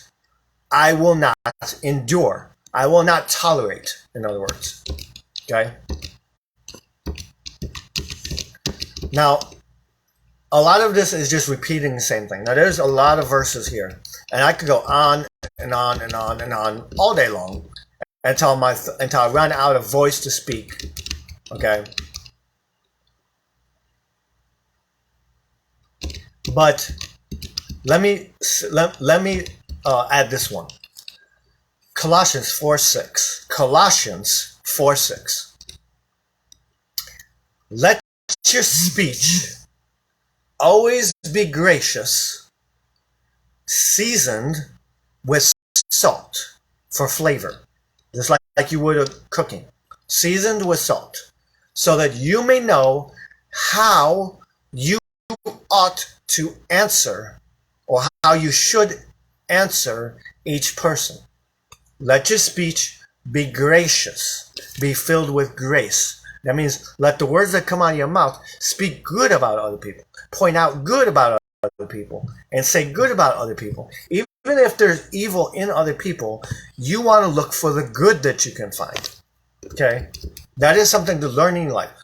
I will not endure. I will not tolerate, in other words. Okay? Now, a lot of this is just repeating the same thing. Now, there's a lot of verses here. And I could go on and on and on and on all day long until I run out of voice to speak. Okay? But let me add this one. Colossians 4:6. Colossians 4:6. Let your speech always be gracious, seasoned with salt for flavor, just like you would a cooking. Seasoned with salt, so that you may know how you ought to answer, or how you should answer each person. Let your speech be gracious, be filled with grace. That means let the words that come out of your mouth speak good about other people, point out good about other people, and say good about other people. Even if there's evil in other people, you want to look for the good that you can find. Okay? That is something to learn in life.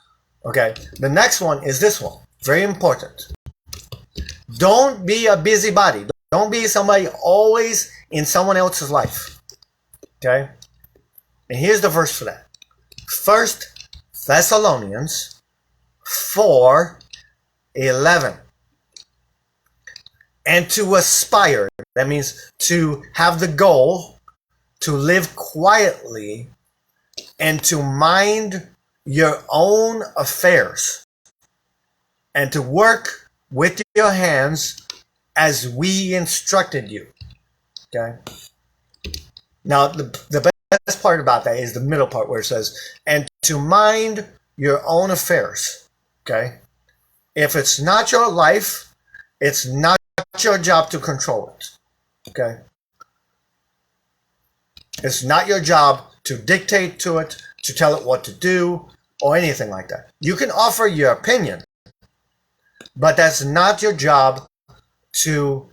Okay? The next one is this one. Very important. Don't be a busybody. Don't be somebody always in someone else's life. Okay? And here's the verse for that. 1 Thessalonians 4:11. And to aspire, that means to have the goal to live quietly and to mind your own affairs and to work with your hands as we instructed you. Okay? Now, the best part about that is the middle part where it says, and to mind your own affairs. Okay? If it's not your life, it's not your job to control it. Okay? It's not your job to dictate to it, to tell it what to do, or anything like that. You can offer your opinion, but that's not your job to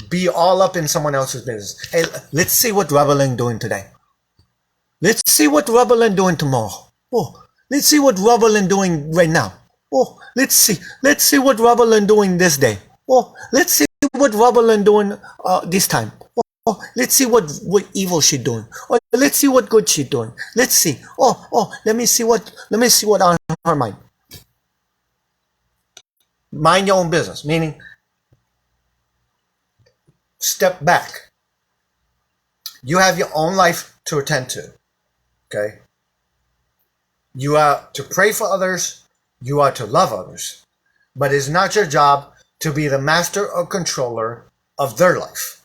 be all up in someone else's business. Hey, let's see what Rebelling doing today. Let's see what Rebelling doing tomorrow. Oh, let's see what Rebelling doing right now. Oh, let's see what Rebelling doing this day. Oh, let's see what Rebelling doing this time. Oh, let's see what evil she doing. Oh, let's see what good she doing. Let's see. Oh, let me see what on her mind. Mind your own business, meaning step back. You have your own life to attend to. Okay? You are to pray for others. You are to love others. But it's not your job to be the master or controller of their life.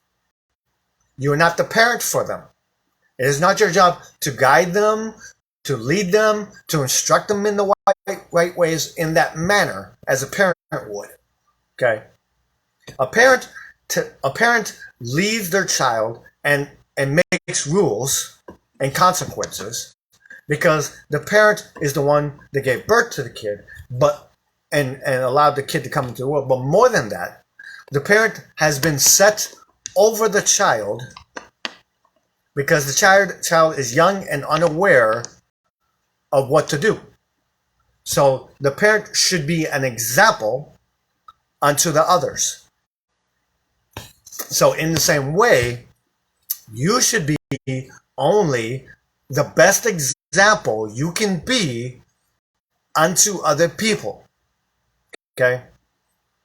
You are not the parent for them. It is not your job to guide them, to lead them, to instruct them in the right ways in that manner as a parent would. Okay? A parent leads their child and makes rules and consequences because the parent is the one that gave birth to the kid, and allowed the kid to come into the world. But more than that, the parent has been set over the child because the child is young and unaware of what to do. So the parent should be an example unto the others. So in the same way, you should be only the best example you can be unto other people. Okay?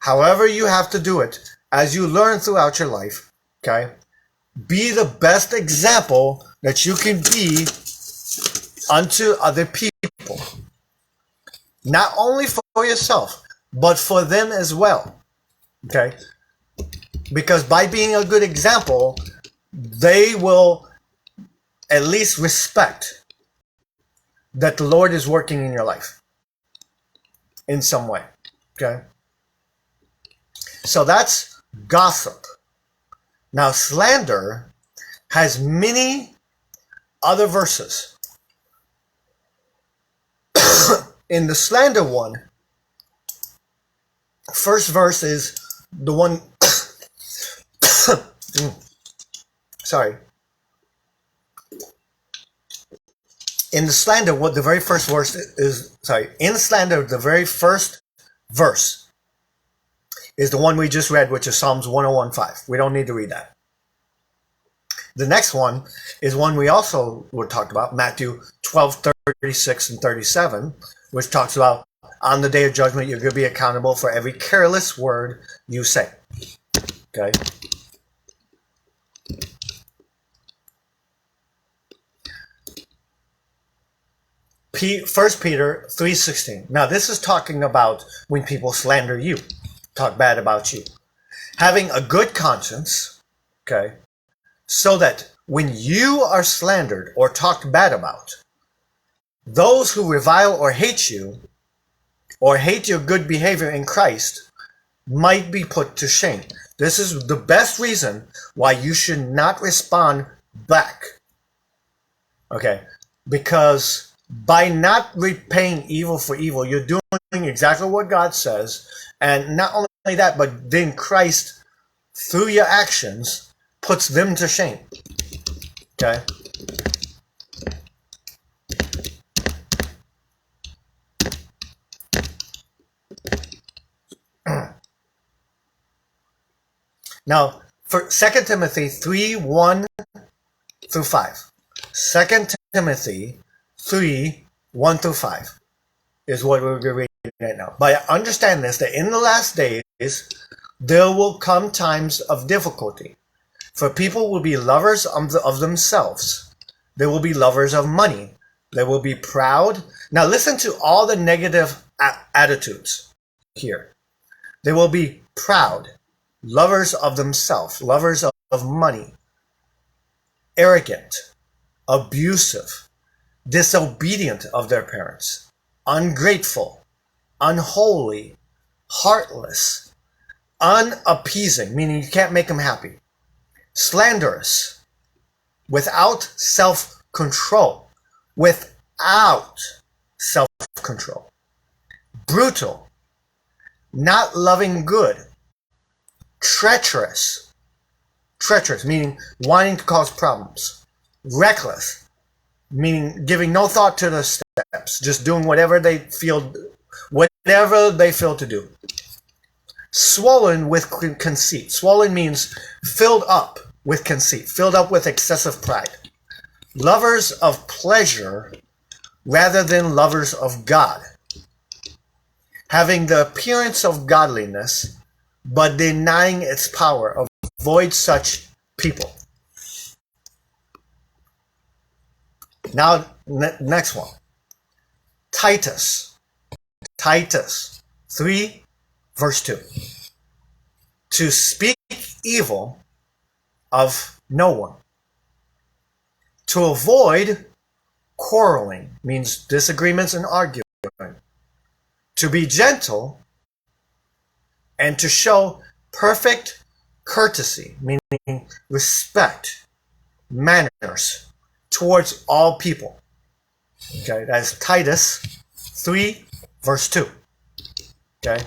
However you have to do it, as you learn throughout your life, okay? Be the best example that you can be unto other people. Not only for yourself, but for them as well. Okay? Because by being a good example, they will at least respect that the Lord is working in your life in some way. Okay? So that's gossip. Now, slander has many other verses. In the slander one, first verse is the one. Sorry. In the slander, what the very first verse is, in slander, the very first verse is the one we just read, which is Psalms 101:5. We don't need to read that. The next one is one we also would talk about, Matthew 12:36 and 37, which talks about on the day of judgment, you're going to be accountable for every careless word you say. Okay? First Peter 3:16. Now, this is talking about when people slander you, talk bad about you. Having a good conscience, okay, so that when you are slandered or talked bad about, those who revile or hate you, or hate your good behavior in Christ, might be put to shame. This is the best reason why you should not respond back. Okay, because by not repaying evil for evil, you're doing exactly what God says. And not only that, but then Christ, through your actions, puts them to shame. Okay? Now, for 2 Timothy 3, 1 through 5. 2 Timothy 3, 1 through 5 is what we're going to read right now. But understand this, that in the last days, there will come times of difficulty. For people will be lovers of themselves. They will be lovers of money. They will be proud. Now listen to all the negative attitudes here. They will be proud, lovers of themselves, lovers of money, arrogant, abusive, disobedient of their parents, ungrateful, unholy, heartless, unappeasing, meaning you can't make them happy, slanderous, without self-control, brutal, not loving good, treacherous meaning wanting to cause problems, reckless, meaning giving no thought to the steps, just doing whatever they feel to do. Swollen with conceit. Swollen means filled up with conceit, filled up with excessive pride. Lovers of pleasure rather than lovers of God. Having the appearance of godliness, but denying its power. Avoid such people. Now, next one. Titus 3, verse 2. To speak evil of no one. To avoid quarreling, means disagreements and arguing. To be gentle and to show perfect courtesy, meaning respect, manners towards all people. Okay, that's Titus 3, verse 2. Okay.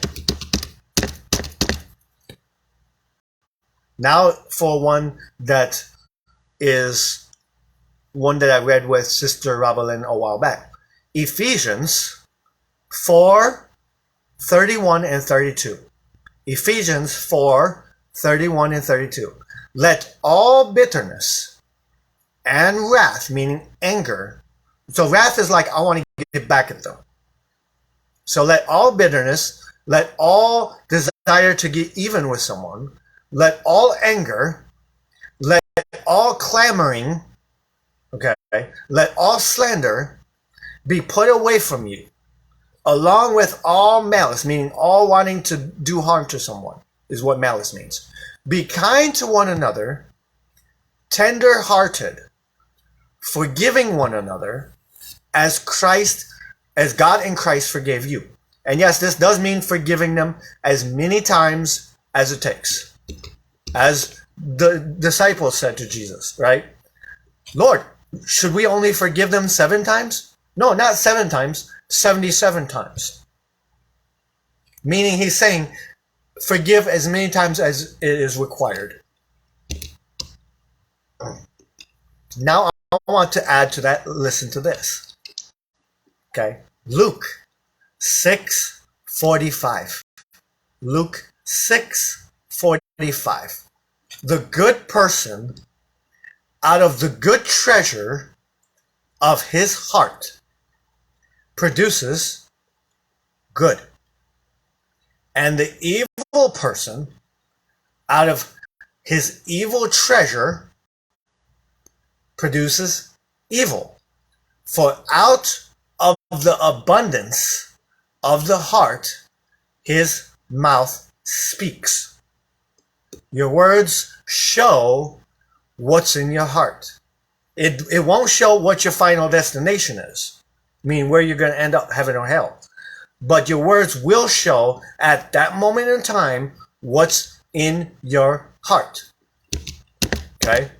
Now for one that is one that I read with Sister Rabalyn a while back. Ephesians 4, 31 and 32. Ephesians 4, 31 and 32. Let all bitterness and wrath, meaning anger. So wrath is like, I want to get back at them. So let all bitterness, let all desire to get even with someone, let all anger, let all clamoring, okay, let all slander be put away from you, along with all malice, meaning all wanting to do harm to someone, is what malice means. Be kind to one another, tender-hearted, forgiving one another, as God in Christ forgave you. And yes, this does mean forgiving them as many times as it takes. As the disciples said to Jesus, right? Lord, should we only forgive them 7 times? No, not 7 times, 77 times. Meaning he's saying, forgive as many times as it is required. Now I want to add to that, listen to this. Okay, Luke 6:45. Luke 6:45. The good person out of the good treasure of his heart produces good. And the evil person out of his evil treasure produces evil. For out of the abundance of the heart, his mouth speaks. Your words show what's in your heart. It won't show what your final destination is, meaning where you're going to end up, heaven or hell. But your words will show at that moment in time what's in your heart. Okay?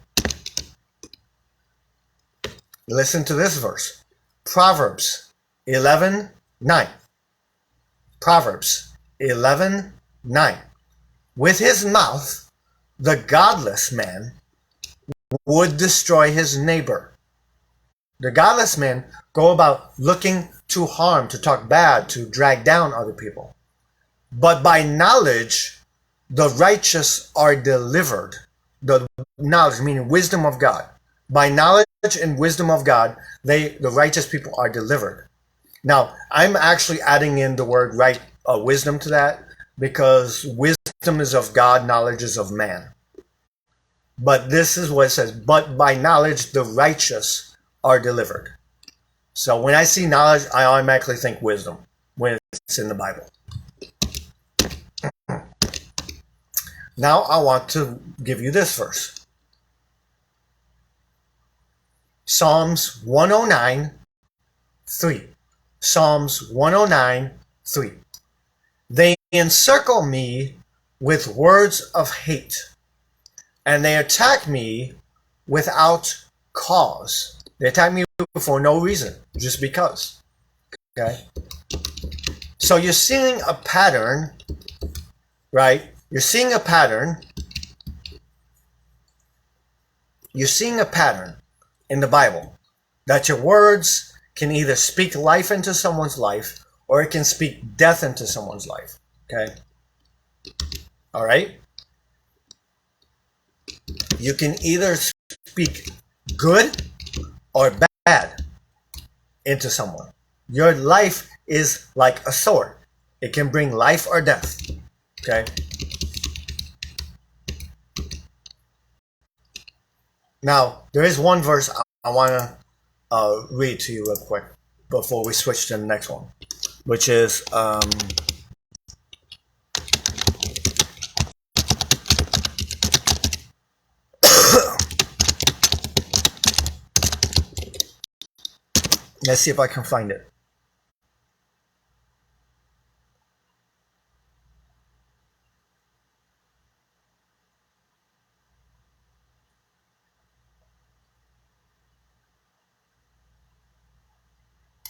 Listen to this verse. Proverbs 11:9. Proverbs 11:9. With his mouth, the godless man would destroy his neighbor. The godless men go about looking to harm, to talk bad, to drag down other people. But by knowledge, the righteous are delivered. the knowledge, meaning wisdom of God. By knowledge and wisdom of God, the righteous people are delivered. Now, I'm actually adding in the word wisdom to that, because wisdom is of God, knowledge is of man. But this is what it says, but by knowledge the righteous are delivered. So when I see knowledge, I automatically think wisdom when it's in the Bible. Now I want to give you this verse. Psalms 109:3. Psalms 109:3. They encircle me with words of hate, and they attack me without cause. They attack me for no reason, just because. Okay? So you're seeing a pattern, right? You're seeing a pattern. You're seeing a pattern in the Bible that your words can either speak life into someone's life, or it can speak death into someone's life. Okay? All right? You can either speak good or bad into someone. Your life is like a sword. It can bring life or death. Okay? Now, there is one verse I want to read to you real quick before we switch to the next one, which is let's see if I can find it.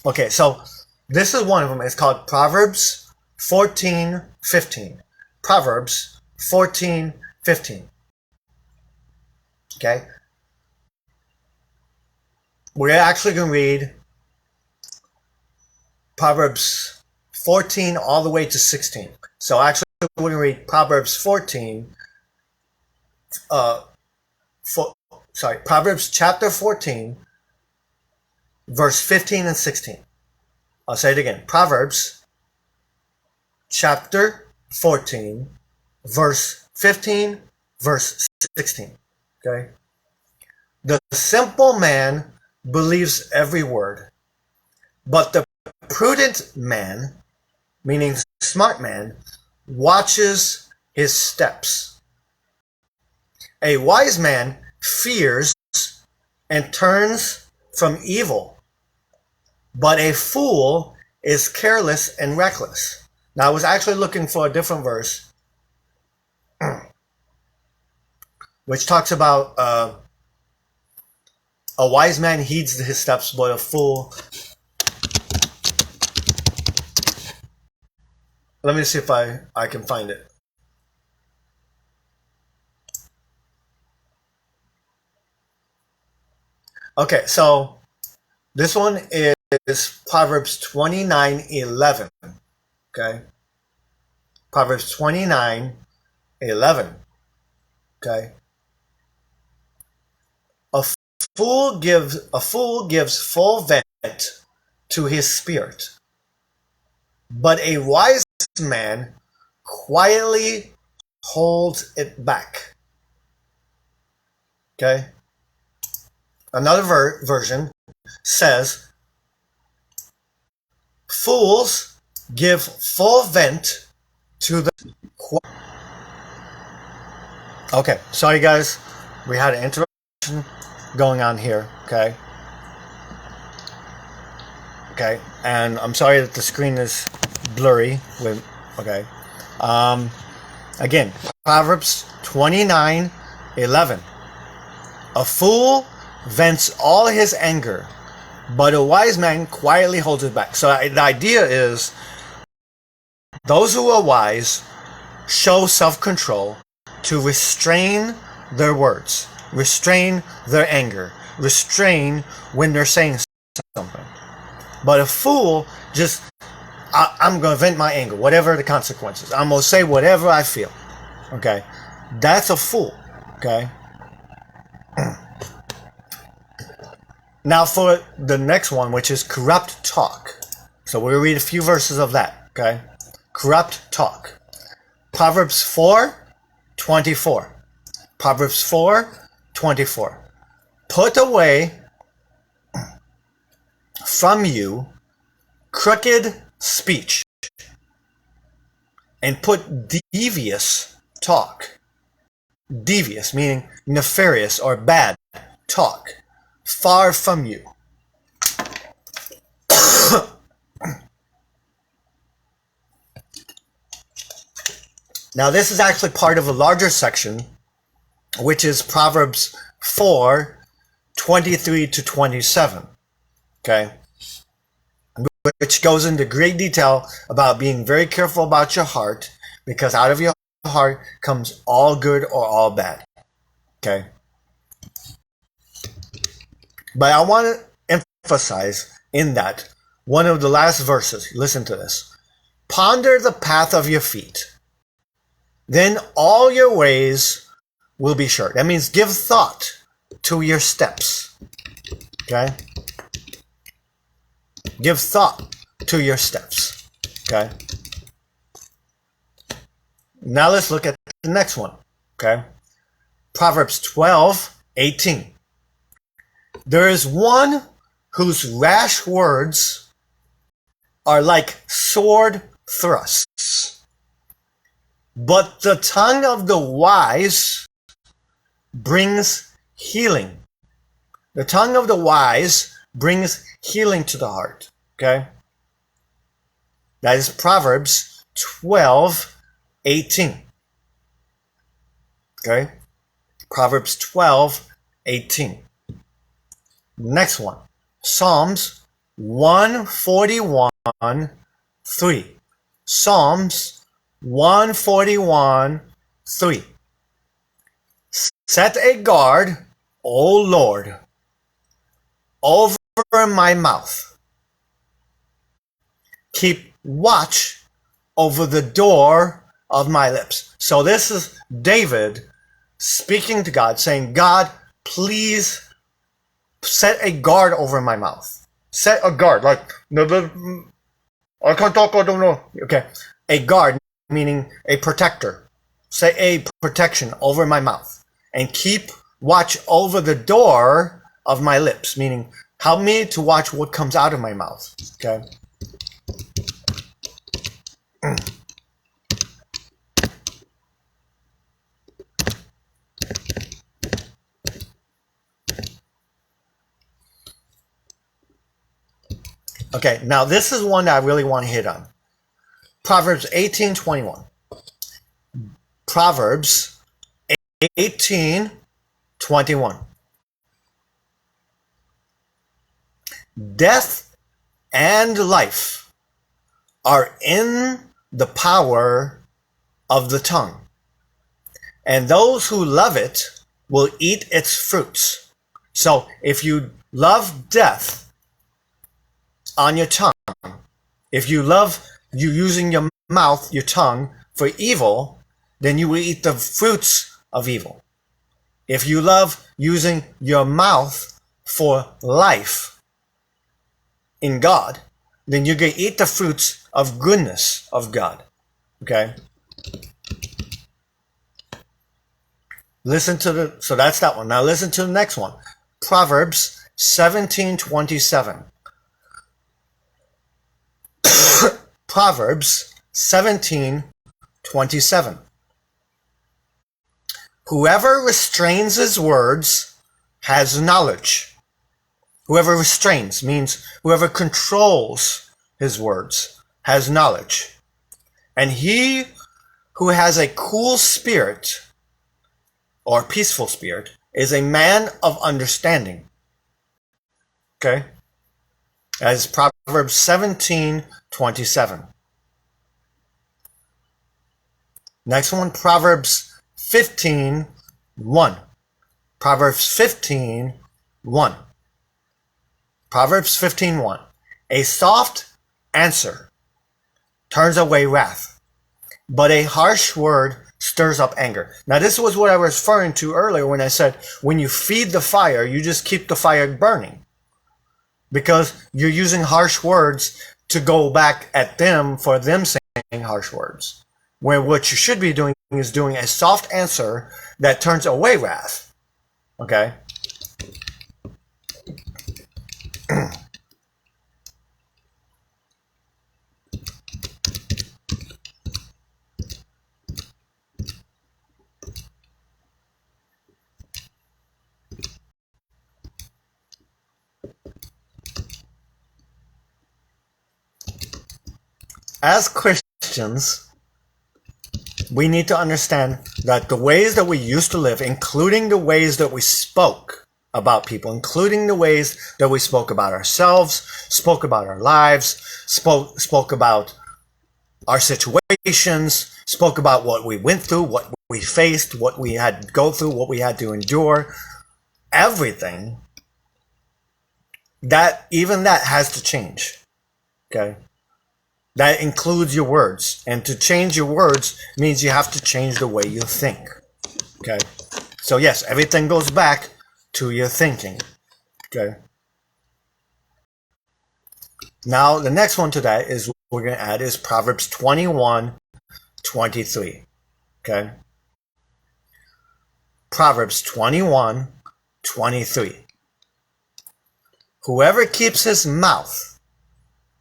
Okay, so this is one of them. It's called Proverbs 14:15. Proverbs 14:15. Okay? We're actually going to read Proverbs 14 all the way to 16. So actually we're going to read Proverbs 14, Proverbs chapter 14, verse 15 and 16. I'll say it again. Proverbs chapter 14, verse 15, verse 16. Okay? The simple man believes every word, but the prudent man, meaning smart man, watches his steps. A wise man fears and turns from evil, but a fool is careless and reckless. Now, I was actually looking for a different verse, which talks about a wise man heeds his steps, but a fool... Let me see if I can find it. Okay, so this one is Proverbs 29:11. Okay? Proverbs 29:11. Okay? A fool gives full vent to his spirit, but a wise man quietly holds it back. Okay? Another version says, fools give full vent to the... Okay, sorry guys, we had an interruption going on here, okay? Okay, and I'm sorry that the screen is blurry with... Okay. Again, Proverbs 29:11. A fool vents all his anger, but a wise man quietly holds it back. So the idea is, those who are wise show self-control to restrain their words, restrain their anger, restrain when they're saying something. But a fool just, I'm going to vent my anger, whatever the consequences. I'm going to say whatever I feel. Okay? That's a fool. Okay? Now for the next one, which is corrupt talk. So we'll read a few verses of that, okay? Corrupt talk. Proverbs 4:24. Proverbs 4:24. Put away from you crooked speech, and put devious talk. Devious, meaning nefarious or bad talk, far from you. Now this is actually part of a larger section, which is Proverbs 4:23-27. Okay? Which goes into great detail about being very careful about your heart, because out of your heart comes all good or all bad. Okay? But I want to emphasize in that one of the last verses. Listen to this. Ponder the path of your feet, then all your ways will be sure. That means give thought to your steps. Okay? Give thought to your steps. Okay? Now let's look at the next one. Okay? Proverbs 12:18. There is one whose rash words are like sword thrusts, but the tongue of the wise brings healing. The tongue of the wise brings healing to the heart. Okay? That is Proverbs 12:18. Okay? Proverbs 12:18. Next one. Psalms 141:3. Psalms 141:3. Set a guard, O Lord, over my mouth. Keep watch over the door of my lips. So this is David speaking to God, saying, God, please set a guard over my mouth. Set a guard, like, I can't talk, I don't know. Okay. A guard, meaning a protector. Set a protection over my mouth. And keep watch over the door of my lips, meaning help me to watch what comes out of my mouth. Okay? Okay, now this is one that I really want to hit on. Proverbs 18:21. Proverbs 18:21. Death and life are in the power of the tongue, and those who love it will eat its fruits. So if you love death on your tongue, if you love you using your mouth, your tongue, for evil, then you will eat the fruits of evil. If you love using your mouth for life in God, then you're going to eat the fruits of goodness of God. Okay? Listen to so that's that one. Now listen to the next one. Proverbs 17:27. Proverbs 17:27. Whoever restrains his words has knowledge. Whoever restrains means whoever controls his words has knowledge. And he who has a cool spirit or peaceful spirit is a man of understanding. Okay? As Proverbs 17:27. Next one, Proverbs 15:1. Proverbs 15:1. Proverbs 15:1. A soft answer turns away wrath, but a harsh word stirs up anger. Now this was what I was referring to earlier when I said, when you feed the fire, you just keep the fire burning. because you're using harsh words to go back at them for them saying harsh words. Where what you should be doing is doing a soft answer that turns away wrath. Okay? As Christians, we need to understand that the ways that we used to live, including the ways that we spoke about people, including the ways that we spoke about ourselves, spoke about our lives, spoke about our situations, spoke about what we went through, what we faced, what we had to go through, what we had to endure, everything, even that has to change. Okay? That includes your words. And to change your words means you have to change the way you think. Okay? So yes, everything goes back to your thinking. Okay? Now, the next one to that is what we're going to add is Proverbs 21:23. Okay? Proverbs 21:23. Whoever keeps his mouth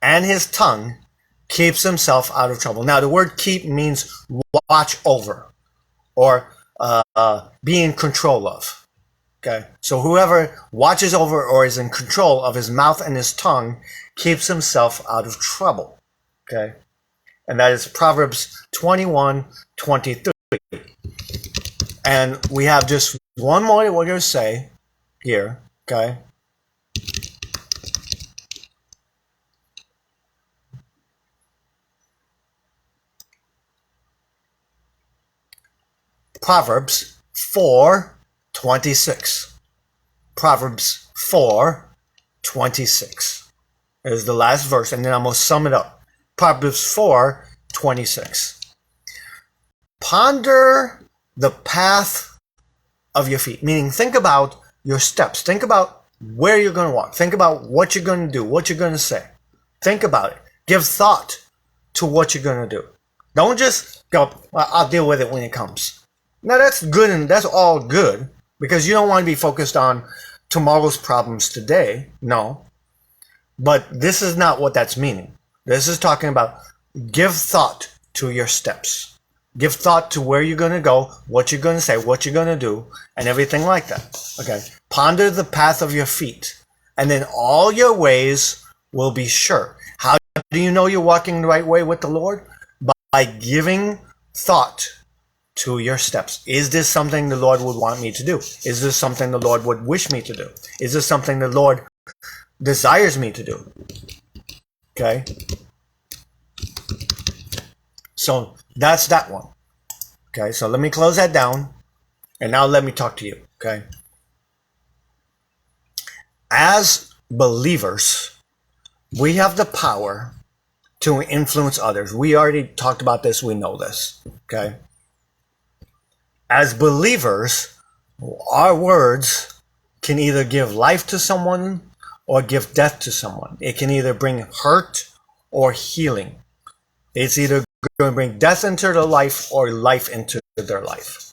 and his tongue keeps himself out of trouble. Now, the word keep means watch over or be in control of. Okay? So whoever watches over or is in control of his mouth and his tongue keeps himself out of trouble. Okay? And that is Proverbs 21:23. And we have just one more that we're going to say here. Okay? Proverbs 4:26. Proverbs 4:26 is the last verse, and then I'm going to sum it up. Proverbs 4:26. Ponder the path of your feet, meaning think about your steps. Think about where you're going to walk. Think about what you're going to do, what you're going to say. Think about it. Give thought to what you're going to do. Don't just go, well, I'll deal with it when it comes. Now that's good and that's all good because you don't want to be focused on tomorrow's problems today. No. But this is not what that's meaning. This is talking about give thought to your steps. Give thought to where you're going to go, what you're going to say, what you're going to do, and everything like that. Okay. Ponder the path of your feet, and then all your ways will be sure. How do you know you're walking the right way with the Lord? By giving thought to your steps. Is this something the Lord would want me to do? Is this something the Lord would wish me to do? Is this something the Lord desires me to do? Okay? So that's that one. Okay, so let me close that down. And now let me talk to you. Okay? As believers, we have the power to influence others. We already talked about this. We know this. Okay? As believers, our words can either give life to someone or give death to someone. It can either bring hurt or healing. It's either going to bring death into their life or life into their life.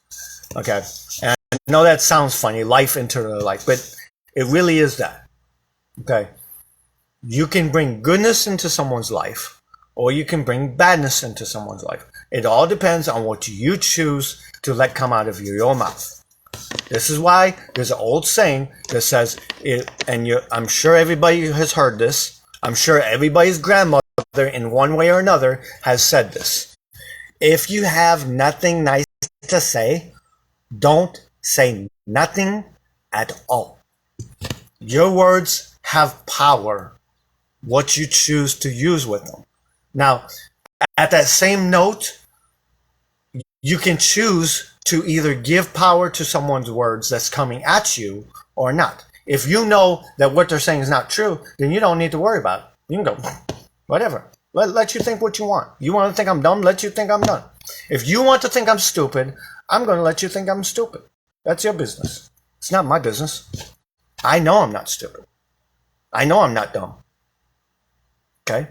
Okay? And I know that sounds funny, life into their life, but it really is that. Okay? You can bring goodness into someone's life or you can bring badness into someone's life. It all depends on what you choose to let come out of your mouth. This is why there's an old saying that says, I'm sure everybody has heard this. I'm sure everybody's grandmother in one way or another has said this. If you have nothing nice to say, don't say nothing at all. Your words have power, what you choose to use with them. Now, at that same note, you can choose to either give power to someone's words that's coming at you or not. If you know that what they're saying is not true, then you don't need to worry about it. You can go, whatever. Let you think what you want. You want to think I'm dumb? Let you think I'm dumb. If you want to think I'm stupid, I'm going to let you think I'm stupid. That's your business. It's not my business. I know I'm not stupid. I know I'm not dumb. Okay?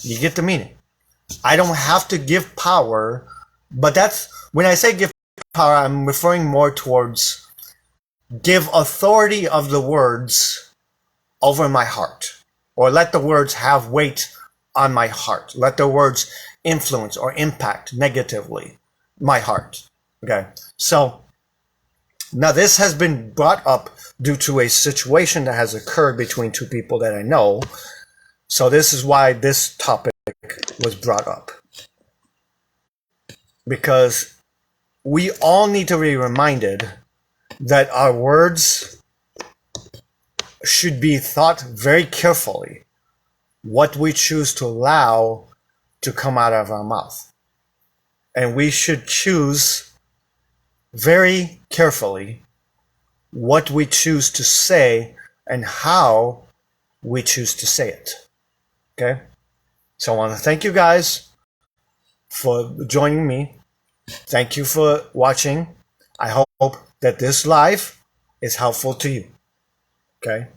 You get the meaning. I don't have to give power, but that's, when I say give power, I'm referring more towards give authority of the words over my heart, or let the words have weight on my heart. Let the words influence or impact negatively my heart. Okay? So, now this has been brought up due to a situation that has occurred between two people that I know. So this is why this topic was brought up. Because we all need to be reminded that our words should be thought very carefully, what we choose to allow to come out of our mouth. And we should choose very carefully what we choose to say and how we choose to say it. Okay? So I want to thank you guys for joining me. Thank you for watching. I hope that this live is helpful to you. Okay?